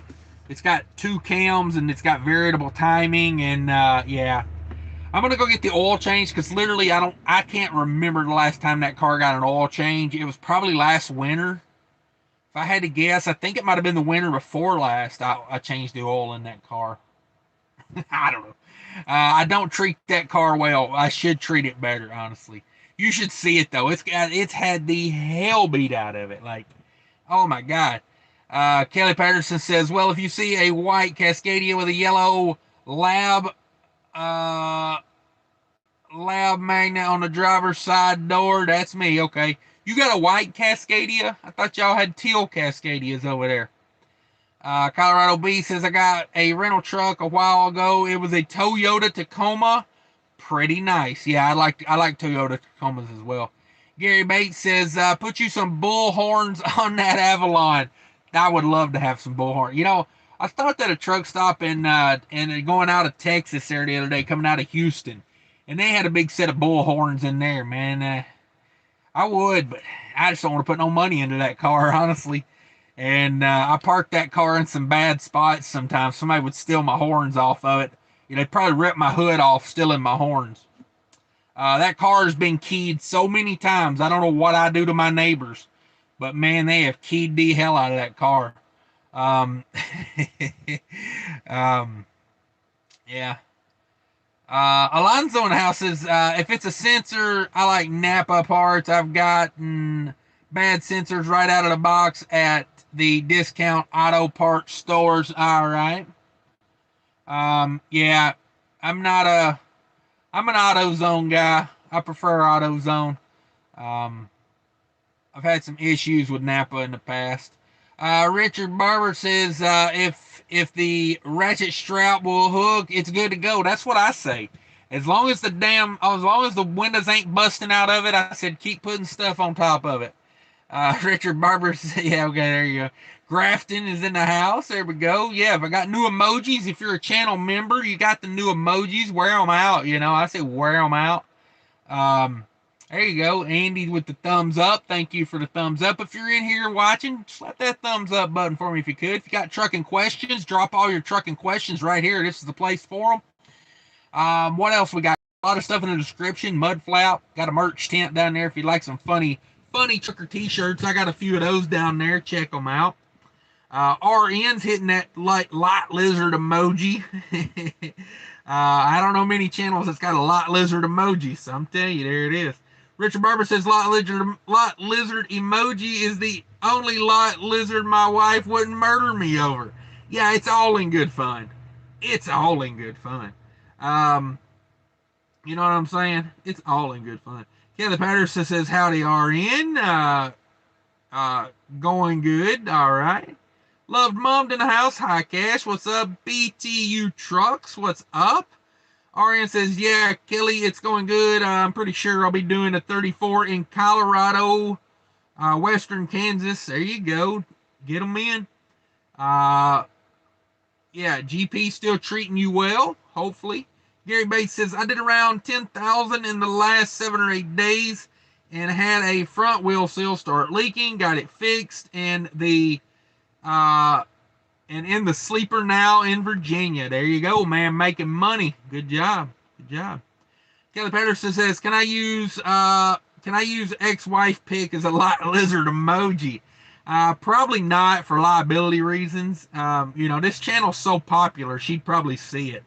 2 cams and it's got variable timing, and yeah. I'm gonna go get the oil change because literally I can't remember the last time that car got an oil change. It was probably last winter. If I had to guess, I think it might have been the winter before last I changed the oil in that car. I don't know. I don't treat that car well. I should treat it better, honestly. You should see it though. It's had the hell beat out of it. Like, oh my god. Kelly Patterson says, well, if you see a white Cascadia with a yellow lab magnet on the driver's side door, that's me. Okay, you got a white Cascadia? I thought y'all had teal Cascadias over there. Colorado B says, I got a rental truck a while ago. It was a Toyota Tacoma. Pretty nice. Yeah, I like Toyota Tacomas as well. Gary Bates says, put you some bull horns on that Avalon. I would love to have some bull horns. I stopped at a truck stop and going out of Texas there the other day, coming out of Houston, and they had a big set of bull horns in there, man. I would, but I just don't want to put no money into that car, honestly. And I parked that car in some bad spots sometimes. Somebody would steal my horns off of it. They'd probably rip my hood off, stealing my horns. That car has been keyed so many times. I don't know what I do to my neighbors, but man, they have keyed the hell out of that car. Yeah. Alonzo in the house says, if it's a sensor, I like Napa parts. I've gotten bad sensors right out of the box at the discount auto parts stores. All right. Yeah, I'm an AutoZone guy. I prefer AutoZone. I've had some issues with Napa in the past. Richard Barber says, if the ratchet strap will hook, it's good to go. That's what I say. As long as the windows ain't busting out of it, I said keep putting stuff on top of it. Richard Barber said, yeah, okay, there you go. Grafton is in the house. There we go. Yeah, if I got new emojis, if you're a channel member, you got the new emojis. Wear them out. I say wear them out. There you go. Andy with the thumbs up. Thank you for the thumbs up. If you're in here watching, slap that thumbs up button for me if you could. If you got trucking questions, drop all your trucking questions right here. This is the place for them. What else we got? A lot of stuff in the description. Mudflap. Got a merch tent down there if you'd like some funny trucker t-shirts. I got a few of those down there. Check them out. RN's hitting that light lizard emoji. I don't know many channels that's got a lot lizard emoji, so I'm telling you, there it is. Richard Barber says lot lizard emoji is the only lot lizard my wife wouldn't murder me over. Yeah, it's all in good fun. It's all in good fun. You know what I'm saying? It's all in good fun. Kelly Patterson says, howdy, RN. Going good. All right. Loved Mom in the house. Hi, Cash. What's up? BTU Trucks. What's up? RN says, yeah, Kelly, it's going good. I'm pretty sure I'll be doing a 34 in Colorado, Western Kansas. There you go. Get them in. Yeah, GP still treating you well, hopefully. Gary Bates says, I did around 10,000 in the last 7 or 8 days and had a front wheel seal start leaking. Got it fixed, and the and in the sleeper now in Virginia. There you go, man, making money. Good job. Good job. Kelly Patterson says, can I use ex-wife pic as a lizard emoji? Probably not, for liability reasons. This channel's so popular, she'd probably see it.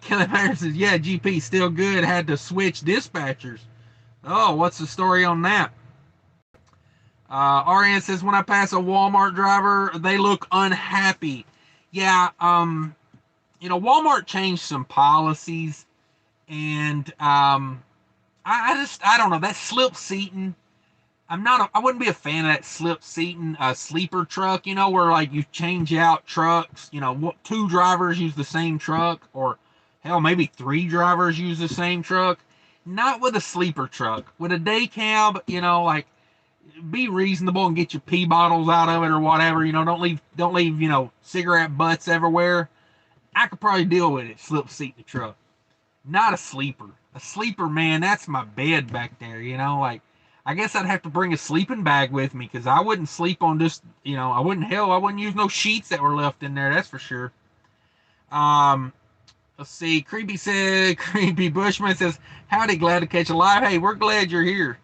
Kelly Patterson says, yeah, GP still good. Had to switch dispatchers. Oh, what's the story on that? RN says, when I pass a Walmart driver, they look unhappy. Yeah, Walmart changed some policies, and I don't know, that slip seating. I wouldn't be a fan of that slip seating sleeper truck, where like you change out trucks, two drivers use the same truck, or hell, maybe three drivers use the same truck. Not with a sleeper truck. With a day cab, like, be reasonable and get your pee bottles out of it or whatever. Don't leave cigarette butts everywhere. I could probably deal with it, slip seat the truck. Not a sleeper. A sleeper, man, that's my bed back there, like, I guess I'd have to bring a sleeping bag with me, because I wouldn't sleep on just, I wouldn't use no sheets that were left in there, that's for sure. Let's see, Creepy Bushman says, howdy, glad to catch a live. Hey, we're glad you're here.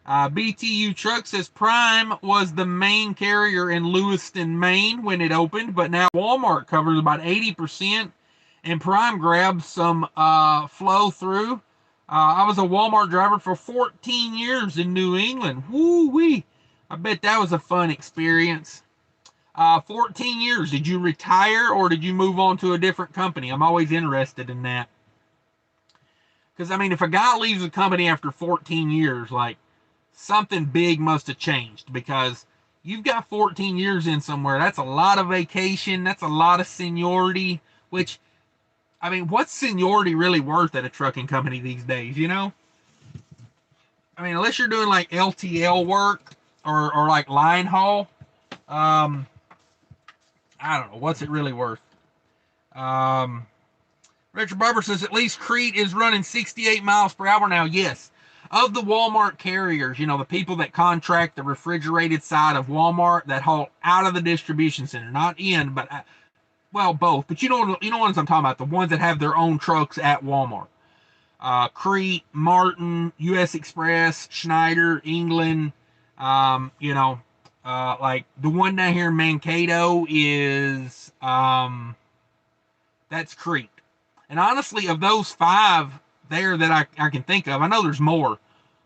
BTU Truck says, Prime was the main carrier in Lewiston, Maine when it opened, but now Walmart covers about 80%, and Prime grabs some flow through. I was a Walmart driver for 14 years in New England. Woo-wee. I bet that was a fun experience. 14 years. Did you retire or did you move on to a different company? I'm always interested in that. Because, if a guy leaves a company after 14 years, like, something big must have changed, because you've got 14 years in somewhere. That's a lot of vacation. That's a lot of seniority, which, what's seniority really worth at a trucking company these days, unless you're doing like LTL work or like line haul, I don't know. What's it really worth? Richard Barber says, at least Crete is running 68 miles per hour now. Yes. Of the Walmart carriers, the people that contract the refrigerated side of Walmart that haul out of the distribution center, not in, but well, both. But you know what I'm talking about, the ones that have their own trucks at Walmart. Crete, Martin, U.S. Express, Schneider, England, like the one down here in Mankato is, that's Crete. And honestly, of those five there that I can think of, I know there's more,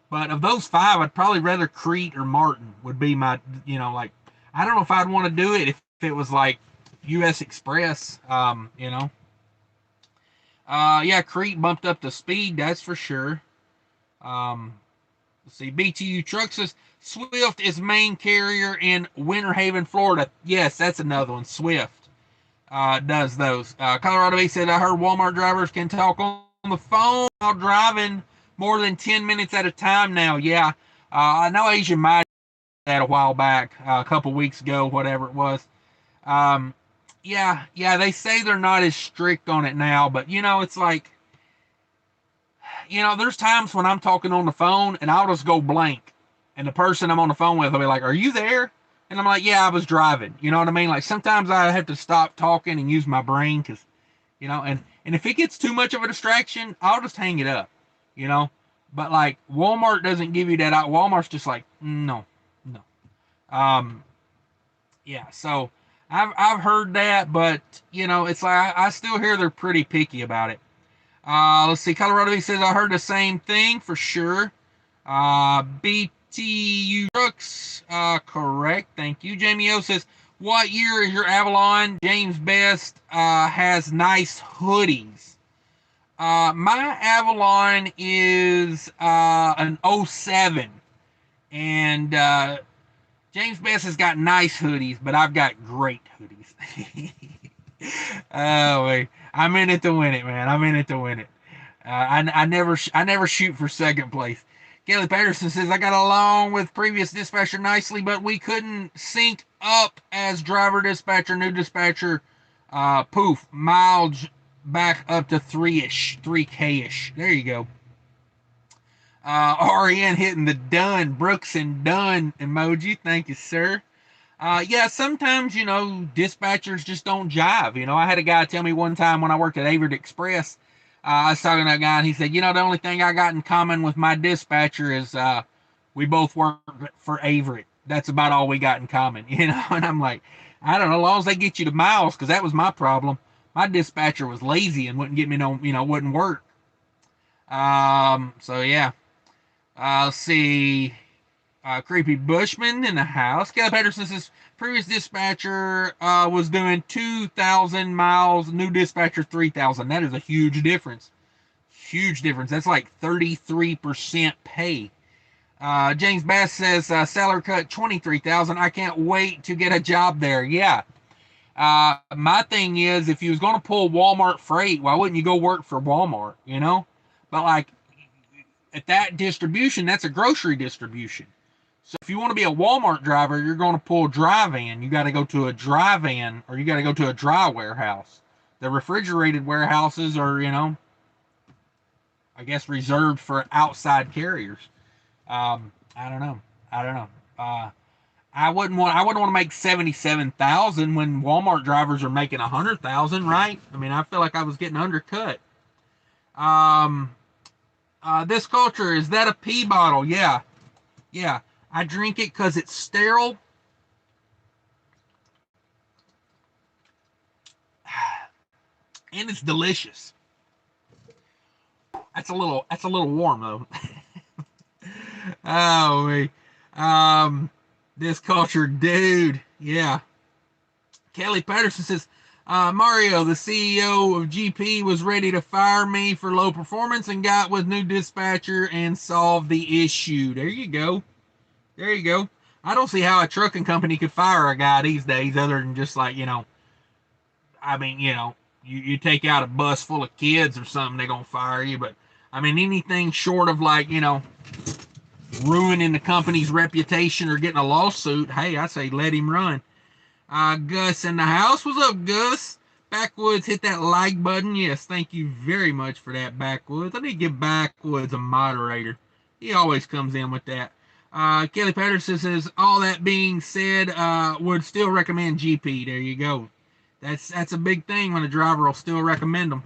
but of those five, I'd probably rather Crete or Martin would be my, like, I don't know if I'd want to do it if it was like U.S. Express, yeah, Crete bumped up the speed, that's for sure. Let's see, BTU Truck says, Swift is main carrier in Winter Haven, Florida. Yes, that's another one, Swift. Does those. Colorado Bay said, I heard Walmart drivers can talk on the phone while driving more than 10 minutes at a time now. Yeah. I know Asian might that a while back, a couple weeks ago, whatever it was. Yeah, they say they're not as strict on it now, but it's like, there's times when I'm talking on the phone and I'll just go blank, and the person I'm on the phone with will be like, are you there? And I'm like, yeah, I was driving. You know what I mean? Like, sometimes I have to stop talking and use my brain, because, and if it gets too much of a distraction, I'll just hang it up, But, like, Walmart doesn't give you that. Walmart's just like, no. Yeah, so I've heard that, but, it's like, I still hear they're pretty picky about it. Let's see, Colorado says, I heard the same thing for sure. BTU Trucks, correct, thank you. Jamie O says, what year is your Avalon? James Best has nice hoodies. My Avalon is an 07, and James Best has got nice hoodies, but I've got great hoodies. Oh, wait. I'm in it to win it, man. I'm in it to win it. I never shoot for second place. Kelly Patterson says, I got along with previous dispatcher nicely, but we couldn't sync up as driver dispatcher, new dispatcher. Poof, miles back up to 3K-ish. There you go. RN hitting the done, Brooks and Dunn emoji. Thank you, sir. Yeah, sometimes, dispatchers just don't jive. I had a guy tell me one time when I worked at Averitt Express, I was talking to a guy and he said, the only thing I got in common with my dispatcher is we both work for Averitt. That's about all we got in common, And I'm like, I don't know, as long as they get you to miles, because that was my problem. My dispatcher was lazy and wouldn't get me wouldn't work. So yeah. Let's see. Creepy Bushman in the house. Kelly Pedersen says previous dispatcher was doing 2,000 miles, new dispatcher 3,000. That is a huge difference. Huge difference. That's like 33% pay. James Bass says salary cut 23,000. I can't wait to get a job there. Yeah. My thing is, if you was going to pull Walmart freight, why wouldn't you go work for Walmart? But like at that distribution, that's a grocery distribution. So if you want to be a Walmart driver, you're going to pull dry van. You got to go to a dry van, or you got to go to a dry warehouse. The refrigerated warehouses are, I guess reserved for outside carriers. I don't know. I wouldn't want to make 77,000 when Walmart drivers are making 100,000, right? I mean, I feel like I was getting undercut. This culture, is that a pee bottle? Yeah. I drink it because it's sterile. And it's delicious. That's a little warm though. This culture, dude. Yeah. Kelly Patterson says, Mario, the CEO of GP, was ready to fire me for low performance and got with new dispatcher and solved the issue. There you go. I don't see how a trucking company could fire a guy these days other than just like, you take out a bus full of kids or something, they're going to fire you. But, I mean, anything short of like, ruining the company's reputation or getting a lawsuit, hey, I say let him run. Gus in the house. What's up, Gus? Backwoods, hit that like button. Yes, thank you very much for that, Backwoods. I need to give Backwoods a moderator. He always comes in with that. Kelly Patterson says, all that being said, would still recommend GP. There you go. That's a big thing when a driver will still recommend them.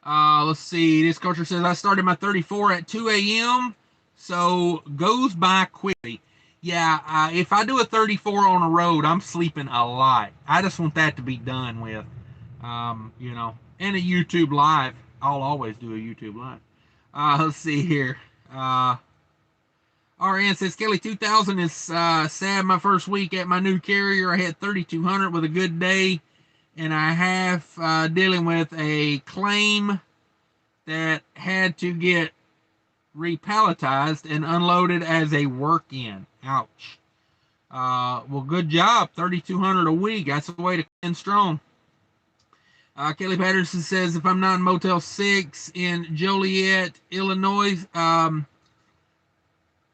Let's see. This culture says, I started my 34 at 2 a.m., so goes by quickly. Yeah, if I do a 34 on a road, I'm sleeping a lot. I just want that to be done with, and a YouTube live. I'll always do a YouTube live. Let's see here. RN says, Kelly, 2,000 is sad. My first week at my new carrier, I had 3,200 with a good day, and I have dealing with a claim that had to get repalletized and unloaded as a work-in. Ouch. Well, good job. 3,200 a week. That's the way to end strong. Kelly Patterson says, if I'm not in Motel 6 in Joliet, Illinois,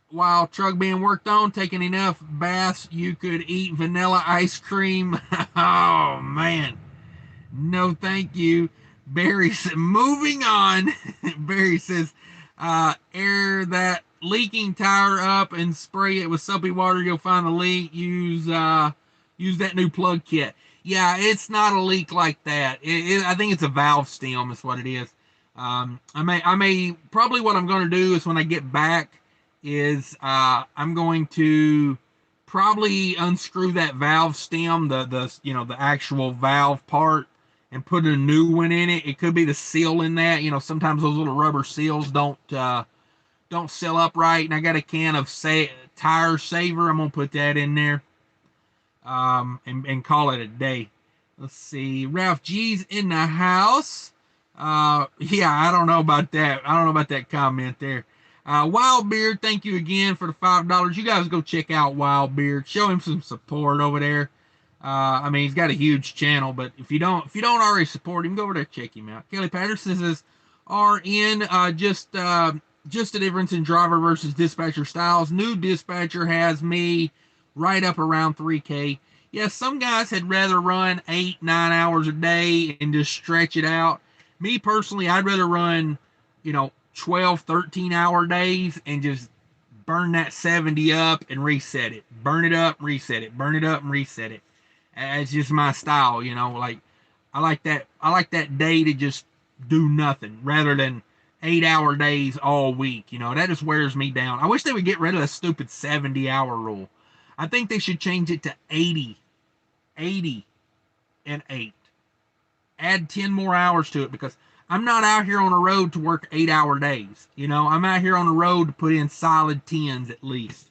while truck being worked on, taking enough baths, you could eat vanilla ice cream. Oh, man. No, thank you. Barry said, moving on. Barry says, air that leaking tire up and spray it with soapy water. You'll find the leak. Use that new plug kit. Yeah, it's not a leak like that. I think it's a valve stem is what it is. I may probably what I'm going to do is when I get back is I'm going to probably unscrew that valve stem, the actual valve part, and put a new one in it. It could be the seal in that. Sometimes those little rubber seals don't seal up right. And I got a can of tire saver. I'm gonna put that in there, and call it a day. Let's see. Ralph G's in the house. Yeah, I don't know about that. I don't know about that comment there. Wildbeard, thank you again for the $5. You guys go check out Wildbeard. Show him some support over there. I mean, he's got a huge channel, but if you don't already support him, go over there, check him out. Kelly Patterson says, RN, just the difference in driver versus dispatcher styles. New dispatcher has me right up around 3K. Yeah, some guys had rather run 8-9 hours a day and just stretch it out. Me personally, I'd rather run, 12, 13 hour days and just burn that 70 up and reset it. Burn it up, reset it. Burn it up and reset it. It's just my style, you know. Like I like that day to just do nothing rather than 8-hour days all week. You know, that just wears me down. I wish they would get rid of the stupid 70-hour rule. I think they should change it to 80 and 8. Add 10 more hours to it, because I'm not out here on the road to work 8-hour days. You know, I'm out here on the road to put in solid 10s at least.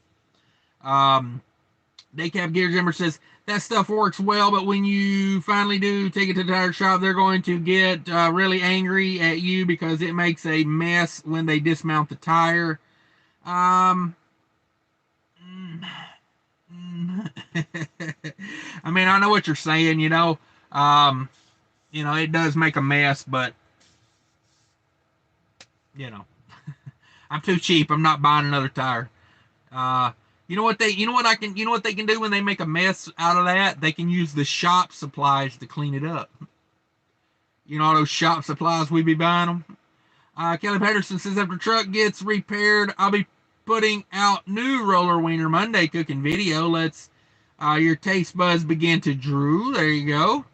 Daycap Gear Jimmer says, that stuff works well, but when you finally do take it to the tire shop, they're going to get really angry at you because it makes a mess when they dismount the tire. I mean, I know what you're saying, you know. You know, it does make a mess, but you know, I'm too cheap. I'm not buying another tire. You know what they can do when they make a mess out of that? They can use the shop supplies to clean it up. You know, all those shop supplies we be buying them. Kelly Patterson says, after truck gets repaired, I'll be putting out new roller wiener Monday cooking video. Let's your taste buds begin to drool. There you go.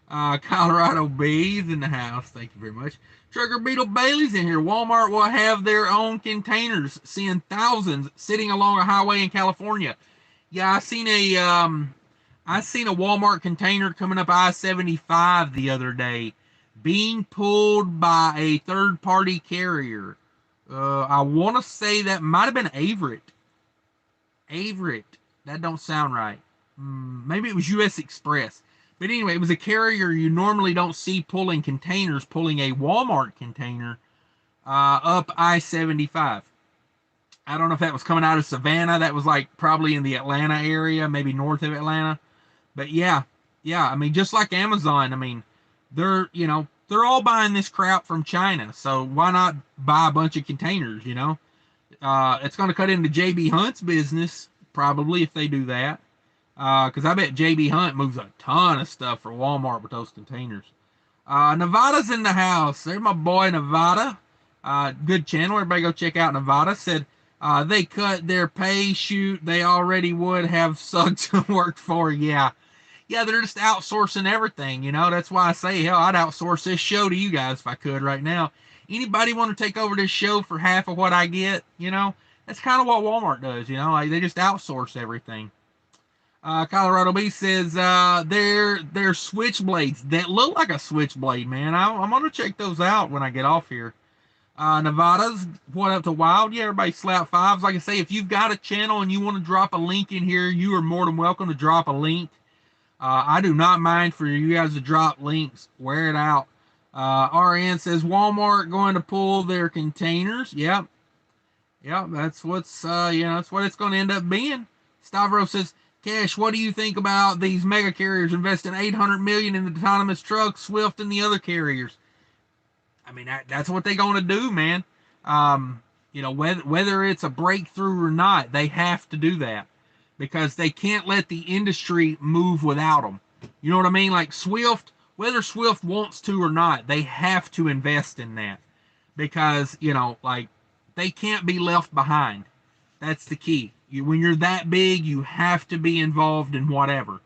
Colorado Bees in the house. Thank you very much. Trucker Beetle Bailey's in here. Walmart will have their own containers, seeing thousands sitting along a highway in California. Yeah, I seen a Walmart container coming up I-75 the other day, being pulled by a third-party carrier. I want to say that might have been Averett. That don't sound right. Maybe it was U.S. Express. But anyway, it was a carrier you normally don't see pulling containers, pulling a Walmart container up I-75. I don't know if that was coming out of Savannah. That was like probably in the Atlanta area, maybe north of Atlanta. But yeah. I mean, just like Amazon, I mean, they're all buying this crap from China. So why not buy a bunch of containers, you know? It's going to cut into JB Hunt's business, probably, if they do that. Because I bet JB Hunt moves a ton of stuff for Walmart with those containers. Nevada's in the house. There's my boy Nevada. Good channel. Everybody go check out Nevada. Said they cut their pay. Shoot, they already would have sucked to work for. Yeah, they're just outsourcing everything. You know, that's why I say, hell, I'd outsource this show to you guys if I could right now. Anybody want to take over this show for half of what I get? You know, that's kind of what Walmart does. You know, like they just outsource everything. Colorado B says they're switchblades that look like a switchblade, man. I'm gonna check those out when I get off here. Nevada's what up to Wild? Yeah, everybody slap fives. Like I say, if you've got a channel and you want to drop a link in here, you are more than welcome to drop a link. I do not mind for you guys to drop links. Wear it out. RN says Walmart going to pull their containers. Yep, that's what's that's what it's going to end up being. Stavros says, Cash, what do you think about these mega carriers investing $800 million in the autonomous trucks, Swift and the other carriers? I mean, that's what they're going to do, man. You know, whether it's a breakthrough or not, they have to do that because they can't let the industry move without them. You know what I mean? Like Swift, whether Swift wants to or not, they have to invest in that because, you know, like they can't be left behind. That's the key. When you're that big, you have to be involved in whatever.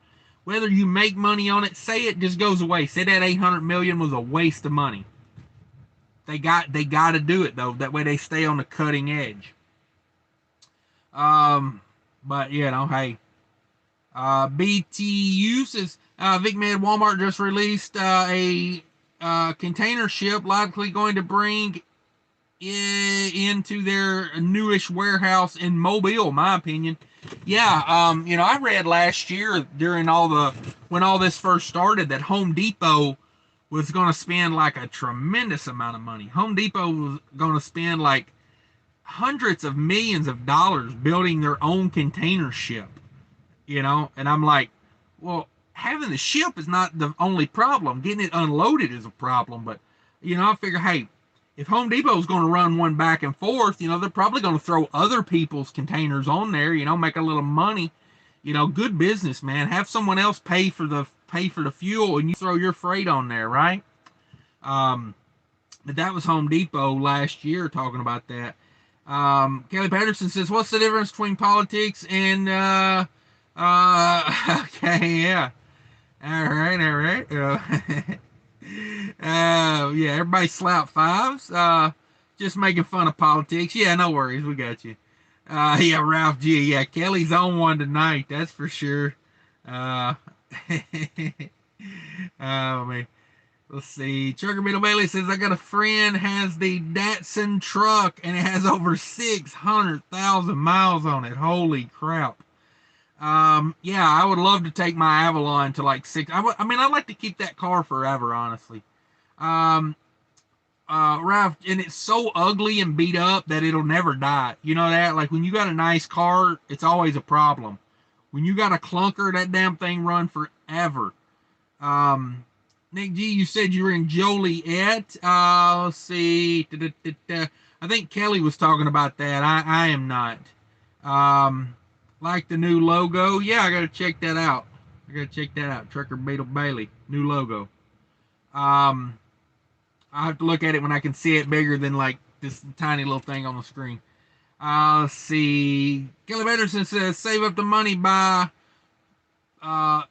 Whether you make money on it, say it just goes away. Say that $800 million was a waste of money. They got to do it though. That way they stay on the cutting edge. But you know, hey. BTU says VicMed Walmart just released a container ship, likely going to bring into their newish warehouse in Mobile, my opinion. Yeah, you know, I read last year during when all this first started that Home Depot was going to spend like a tremendous amount of money. Home Depot was going to spend like hundreds of millions of dollars building their own container ship, you know, and I'm like, well, having the ship is not the only problem. Getting it unloaded is a problem, but, you know, I figure, hey, if Home Depot is going to run one back and forth, you know, they're probably going to throw other people's containers on there, you know, make a little money. You know, good business, man. Have someone else pay for the fuel and you throw your freight on there, right? But that was Home Depot last year talking about that. Kelly Patterson says, "What's the difference between politics and okay, yeah, all right, all right." Yeah, everybody slap fives. Just making fun of politics. Yeah, no worries, we got you. Yeah, Ralph G. Yeah, Kelly's on one tonight. That's for sure. Uh, oh man. Let's see. Trucker Beetle Bailey says, I got a friend has the Datsun truck and it has over 600,000 miles on it. Holy crap. Yeah, I would love to take my Avalon to like six. I mean, I'd like to keep that car forever, honestly. Um, Ralph, and it's so ugly and beat up that it'll never die. You know that? Like when you got a nice car, it's always a problem. When you got a clunker, that damn thing run forever. Um, Nick G, you said you were in Joliet. Let's see. I think Kelly was talking about that. I am not. Um, like the new logo. Yeah, I got to check that out. I got to check that out. Trucker Beetle Bailey, new logo. Um, I have to look at it when I can see it bigger than like this tiny little thing on the screen. Let's see. Kelly Patterson says, save up the money to buy a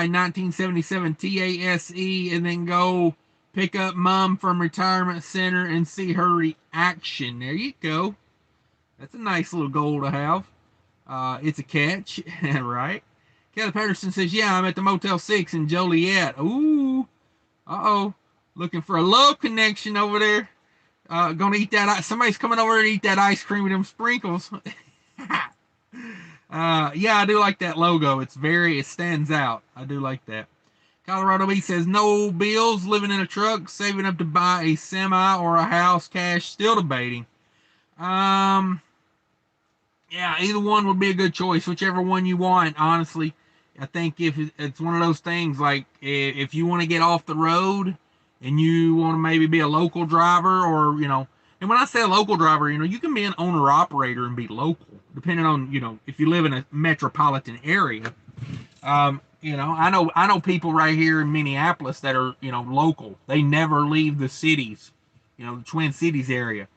1977 TASE and then go pick up mom from retirement center and see her reaction. There you go. That's a nice little goal to have. It's a catch, right? Kelly Patterson says, yeah, I'm at the Motel 6 in Joliet. Ooh. Uh-oh. Looking for a love connection over there. Gonna eat that. Somebody's coming over to eat that ice cream with them sprinkles. Yeah, I do like that logo. It stands out. I do like that. Colorado B says, no bills, living in a truck, saving up to buy a semi or a house, cash, still debating. Yeah, either one would be a good choice, whichever one you want, honestly. I think if it's one of those things, like if you want to get off the road and you want to maybe be a local driver or, and when I say a local driver, you can be an owner operator and be local, depending on, if you live in a metropolitan area. I know people right here in Minneapolis that are, local. They never leave the cities, the Twin Cities area.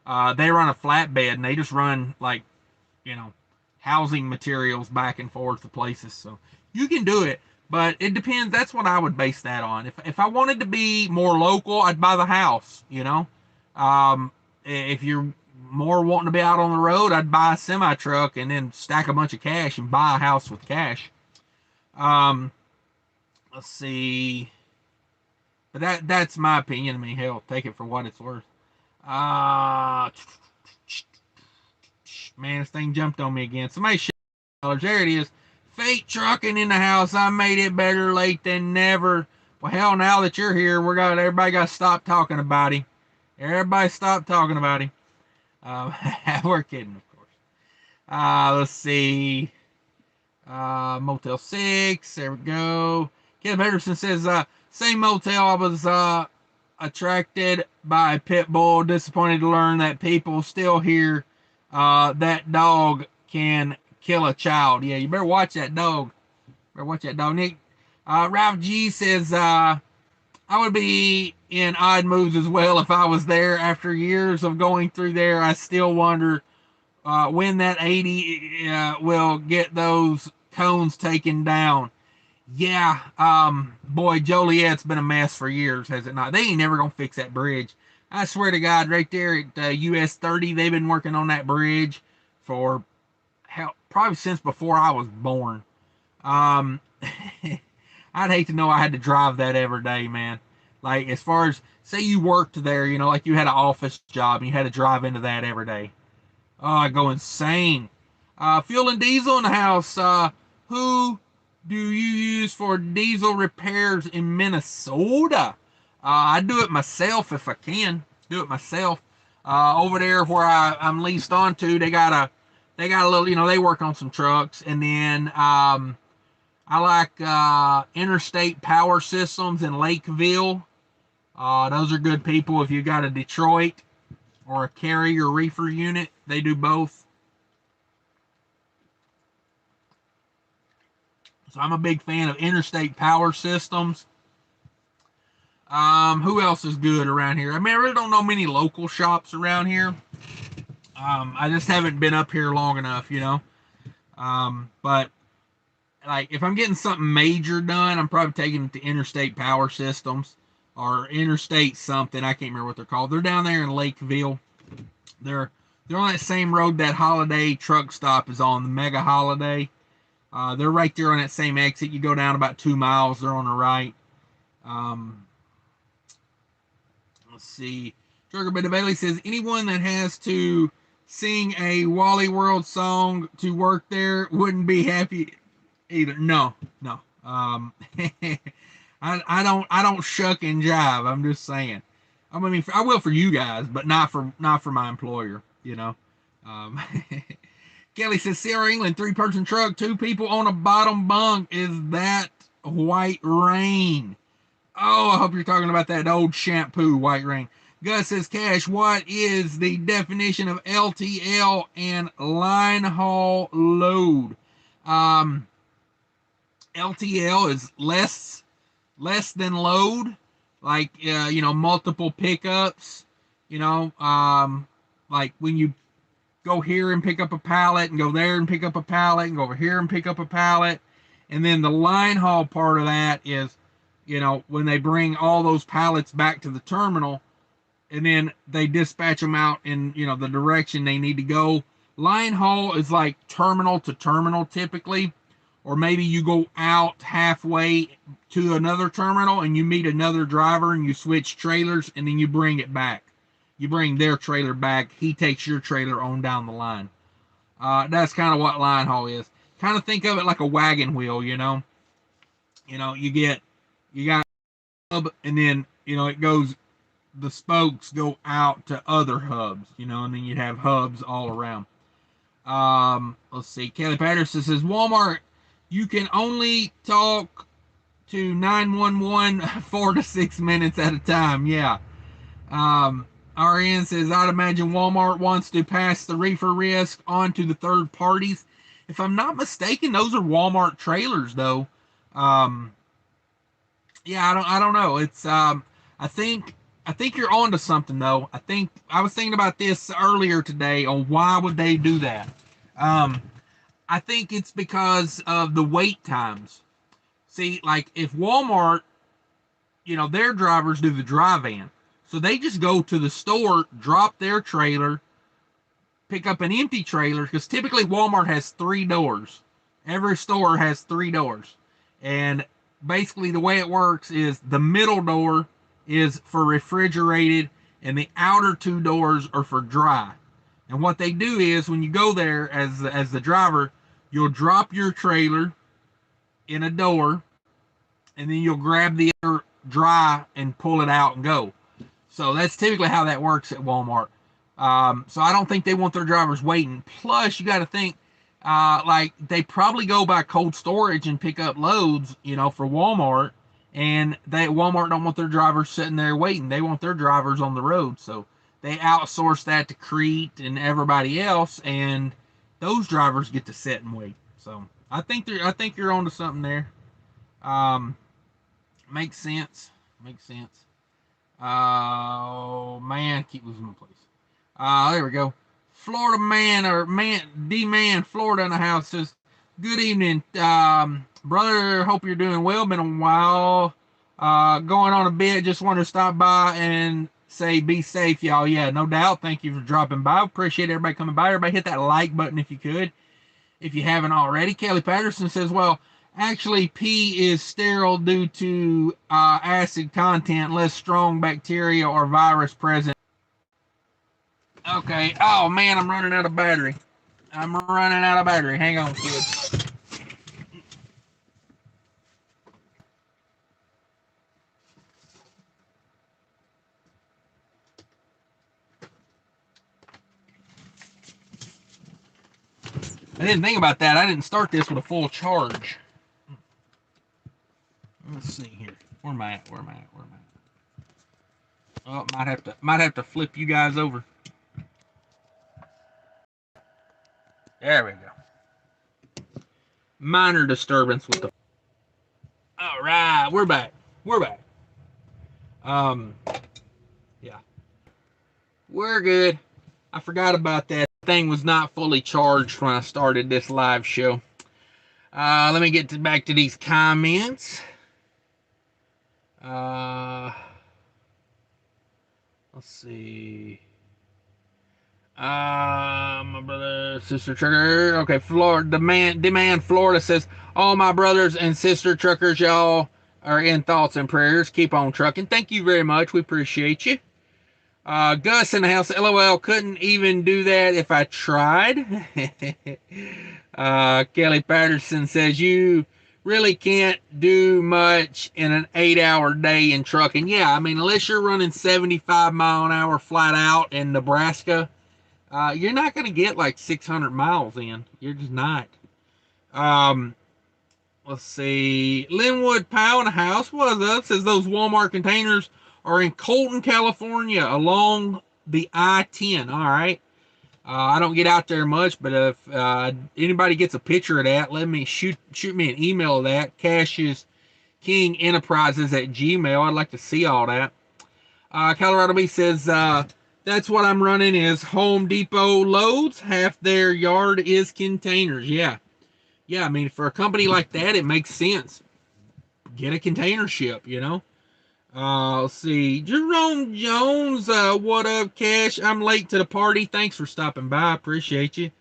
They run a flatbed and they just run like, housing materials back and forth to places. So you can do it, but it depends. That's what I would base that on. If I wanted to be more local, I'd buy the house, if you're more wanting to be out on the road, I'd buy a semi truck and then stack a bunch of cash and buy a house with cash. Let's see. But that's my opinion. I mean, hell, take it for what it's worth. Man, this thing jumped on me again. Somebody $. There it is. Fate trucking in the house. I made it better late than never. Well, hell, now that you're here, everybody got to stop talking about him. Everybody stop talking about him. We're kidding, of course. Let's see. Motel 6. There we go. Kevin Henderson says, same motel. I was attracted by a pit bull. Disappointed to learn that people still hear that dog can kill a child. Yeah, you better watch that dog. Nick. Ralph G says, I would be in odd moves as well if I was there. After years of going through there, I still wonder when that 80 will get those cones taken down. Yeah, boy, Joliet's been a mess for years, has it not? They ain't never gonna fix that bridge. I swear to God, right there at US 30, they've been working on that bridge for probably since before I was born. I'd hate to know I had to drive that every day, man. Like, as far as, say you worked there, like you had an office job and you had to drive into that every day. Oh, I go insane. Fuel and diesel in the house. Who do you use for diesel repairs in Minnesota? I do it myself if I can. Do it myself. Over there where I'm leased onto, they got a little, they work on some trucks. And then I like Interstate Power Systems in Lakeville. Those are good people. If you got a Detroit or a carrier reefer unit, they do both. So I'm a big fan of Interstate Power Systems. Who else is good around here? I mean, I really don't know many local shops around here. I just haven't been up here long enough, you know. But like if I'm getting something major done, I'm probably taking it to Interstate Power Systems or Interstate something. I can't remember what they're called. They're down there in Lakeville. They're they're on that same road that Holiday truck stop is on, the Mega Holiday. They're right there on that same exit. You go down about 2 miles. They're on the right. Um, let's see. Trigger Bit of Bailey says anyone that has to sing a Wally World song to work there wouldn't be happy either. No, no. I don't shuck and jive. I'm just saying. I mean, I will for you guys, but not for my employer. You know. Um, Kelly says Sierra England 3-person truck, 2 people on a bottom bunk. Is that White Rain? Oh, I hope you're talking about that old shampoo White Rain. Gus says, Cash, what is the definition of LTL and line haul load? LTL is less than load, like multiple pickups. Like when you go here and pick up a pallet and go there and pick up a pallet and go over here and pick up a pallet. And then the line haul part of that is, when they bring all those pallets back to the terminal and then they dispatch them out in, the direction they need to go. Line haul is like terminal to terminal typically, or maybe you go out halfway to another terminal and you meet another driver and you switch trailers and then you bring it back. You bring their trailer back. He takes your trailer on down the line. That's kind of what line haul is. Kind of think of it like a wagon wheel, you got hub, and then it goes. The spokes go out to other hubs, and then you'd have hubs all around. Let's see. Kelly Patterson says Walmart. You can only talk to 911 4 to 6 minutes at a time. Yeah. RN says, I'd imagine Walmart wants to pass the reefer risk on to the third parties. If I'm not mistaken, those are Walmart trailers, though. Yeah, I don't know. It's I think you're onto something, though. I was thinking about this earlier today on why would they do that. I think it's because of the wait times. See, like if Walmart, their drivers do the dry van. So they just go to the store, drop their trailer, pick up an empty trailer, because typically Walmart has 3 doors. Every store has 3 doors. And basically the way it works is the middle door is for refrigerated and the outer 2 doors are for dry. And what they do is when you go there as the driver, you'll drop your trailer in a door and then you'll grab the other dry and pull it out and go. So that's typically how that works at Walmart. So I don't think they want their drivers waiting. Plus, you got to think, like they probably go by cold storage and pick up loads, for Walmart. And Walmart don't want their drivers sitting there waiting. They want their drivers on the road. So they outsource that to Crete and everybody else, and those drivers get to sit and wait. So I think you're onto something there. Makes sense. Makes sense. Oh man, keep losing my place. There we go. Florida man or man, Florida in the house says, "Good evening, brother. Hope you're doing well. Been a while. Going on a bit. Just wanted to stop by and say be safe, y'all. Yeah, no doubt. Thank you for dropping by. Appreciate everybody coming by. Everybody hit that like button if you could, if you haven't already." Kelly Patterson says, "Well, actually, pee is sterile due to acid content, less strong bacteria or virus present." Okay. Oh, man, I'm running out of battery. Hang on, kids. I didn't think about that. I didn't start this with a full charge. Let's see here. Where am I at? Oh, might have to flip you guys over. There we go. Minor disturbance with the. All right, we're back. Yeah, we're good. I forgot about that. thing was not fully charged when I started this live show. Let me get back to these comments. Let's see. My brother, sister trucker. Okay, Florida demand Florida says, all my brothers and sister truckers, y'all are in thoughts and prayers. Keep on trucking. Thank you very much. We appreciate you. Gus in the house, LOL, couldn't even do that if I tried. Kelly Patterson says, you really can't do much in an 8-hour day in trucking. Yeah, I mean, unless you're running 75 mile an hour flat out in Nebraska, you're not going to get like 600 miles in. You're just not. Let's see. Linwood Powell in the house, what is up? Says those Walmart containers are in Colton, California, along the I-10. All right. I don't get out there much, but if anybody gets a picture of that, let me shoot me an email of that. cashiskingenterprises@gmail. I'd like to see all that. Colorado B says, that's what I'm running is Home Depot loads. Half their yard is containers. Yeah. Yeah, I mean, for a company like that, it makes sense. Get a container ship, you know. Let's see. Jerome Jones, what up, Cash? I'm late to the party. Thanks for stopping by. Appreciate you.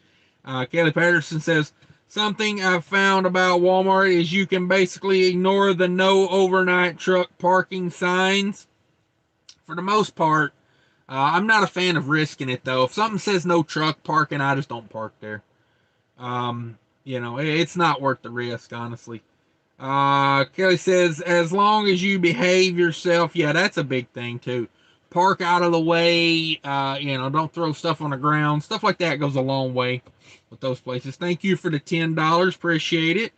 Kelly Patterson says, something I've found about Walmart is you can basically ignore the no overnight truck parking signs. For the most part, I'm not a fan of risking it, though. If something says no truck parking, I just don't park there. You know, it's not worth the risk, honestly. Kelly says, as long as you behave yourself, yeah, that's a big thing, too. Park out of the way, you know, don't throw stuff on the ground. Stuff like that goes a long way with those places. Thank you for the $10. Appreciate it.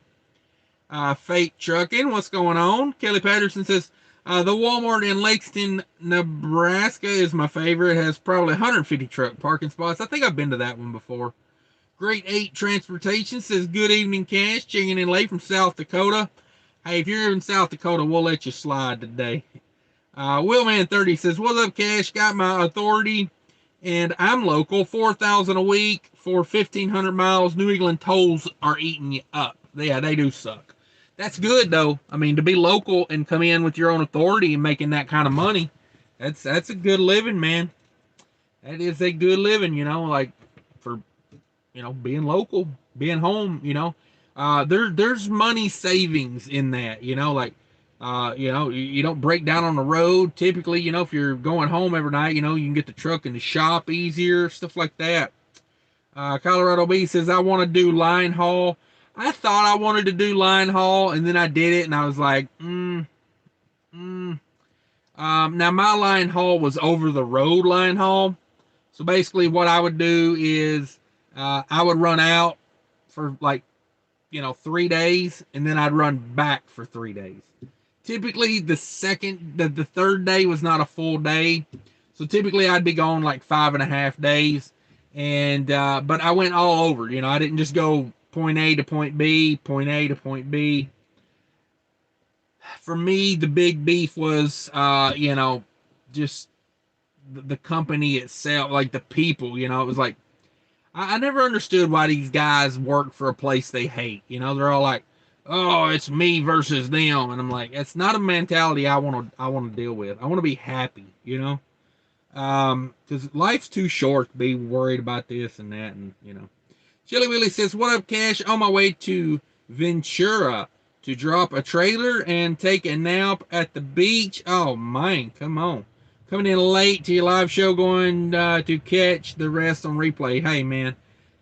Fake Trucking, what's going on? Kelly Patterson says, the Walmart in Lexington, Nebraska is my favorite. It has probably 150 truck parking spots. I think I've been to that one before. Great 8 Transportation says, good evening, Cash. Checking in late from South Dakota. Hey, if you're in South Dakota, we'll let you slide today. Willman30 says, what's up, Cash? Got my authority, and I'm local. $4,000 a week for 1,500 miles. New England tolls are eating you up. Yeah, they do suck. That's good, though. I mean, to be local and come in with your own authority and making that kind of money, that's a good living, man. That is a good living, you know, like for, you know, being local, being home, you know. There's money savings in that, you know, like, you know, you don't break down on the road. Typically, you know, if you're going home every night, you know, you can get the truck in the shop easier, stuff like that. Colorado B says, I want to do line haul. I thought I wanted to do line haul, and then I did it, and I was like, now my line haul was over the road line haul. So basically what I would do is I would run out for like, you know, 3 days, and then I'd run back for 3 days. Typically the third day was not a full day. So typically I'd be gone like 5.5 days. And, but I went all over, you know, I didn't just go point A to point B, point A to point B. For me, the big beef was, you know, just the company itself, like the people, you know, it was like, I never understood why these guys work for a place they hate. You know, they're all like, oh, it's me versus them. And I'm like, it's not a mentality I want to deal with. I want to be happy, you know, because life's too short to be worried about this and that. And, you know, Chili Willie says, what up, Cash? On my way to Ventura to drop a trailer and take a nap at the beach. Oh, man, come on. Coming in late to your live show, going to catch the rest on replay. Hey, man,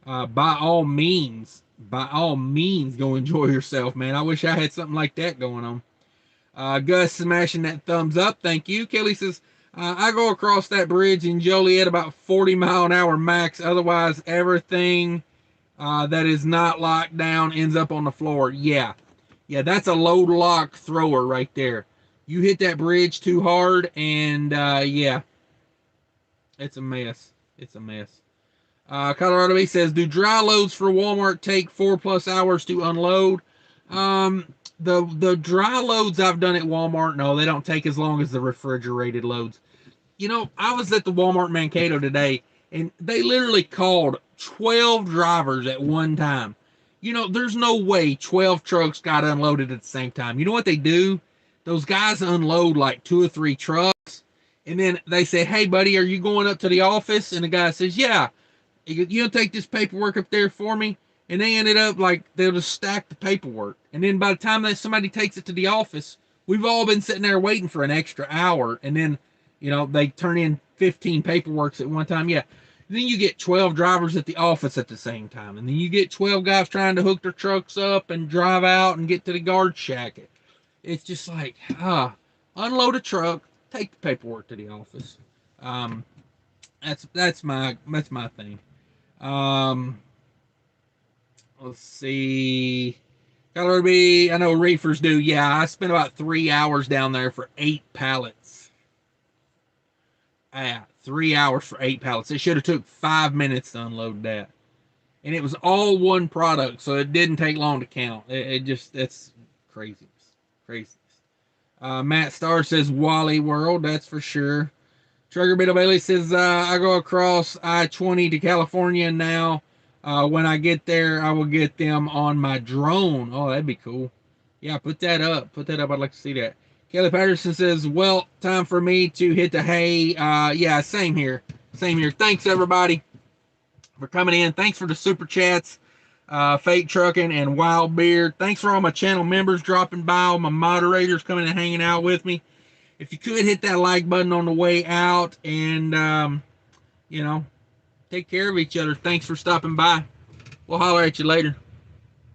by all means, go enjoy yourself, man. I wish I had something like that going on. Gus smashing that thumbs up. Thank you. Kelly says, I go across that bridge in Joliet about 40 mile an hour max. Otherwise, everything that is not locked down ends up on the floor. Yeah, that's a load lock thrower right there. You hit that bridge too hard, and yeah, it's a mess. It's a mess. Colorado B says, do dry loads for Walmart take 4+ hours to unload? The dry loads I've done at Walmart, no, they don't take as long as the refrigerated loads. You know, I was at the Walmart Mankato today, and they literally called 12 drivers at one time. You know, there's no way 12 trucks got unloaded at the same time. You know what they do? Those guys unload like 2 or 3 trucks, and then they say, hey, buddy, are you going up to the office? And the guy says, yeah. You'll take this paperwork up there for me? And they ended up like, they'll just stack the paperwork. And then by the time that somebody takes it to the office, we've all been sitting there waiting for an extra hour. And then, you know, they turn in 15 paperworks at one time. Yeah. Then you get 12 drivers at the office at the same time. And then you get 12 guys trying to hook their trucks up and drive out and get to the guard shack. It's just like, unload a truck, take the paperwork to the office. That's my thing. Let's see. Gotta be, I know reefers do. Yeah, I spent about 3 hours down there for 8 pallets. Yeah, 3 hours for 8 pallets. It should have took 5 minutes to unload that. And it was all one product, so it didn't take long to count. It just, that's craziness. Craziness. Matt Starr says Wally World, that's for sure. Trigger Biddle Bailey says, I go across I-20 to California now. When I get there, I will get them on my drone. Oh, that'd be cool. Yeah, put that up. Put that up. I'd like to see that. Kelly Patterson says, well, time for me to hit the hay. Yeah, same here. Same here. Thanks, everybody, for coming in. Thanks for the super chats. Fake Trucking and Wild Beard. Thanks for all my channel members dropping by, all my moderators coming and hanging out with me. If you could hit that like button on the way out, and you know, take care of each other. Thanks for stopping by. We'll holler at you later.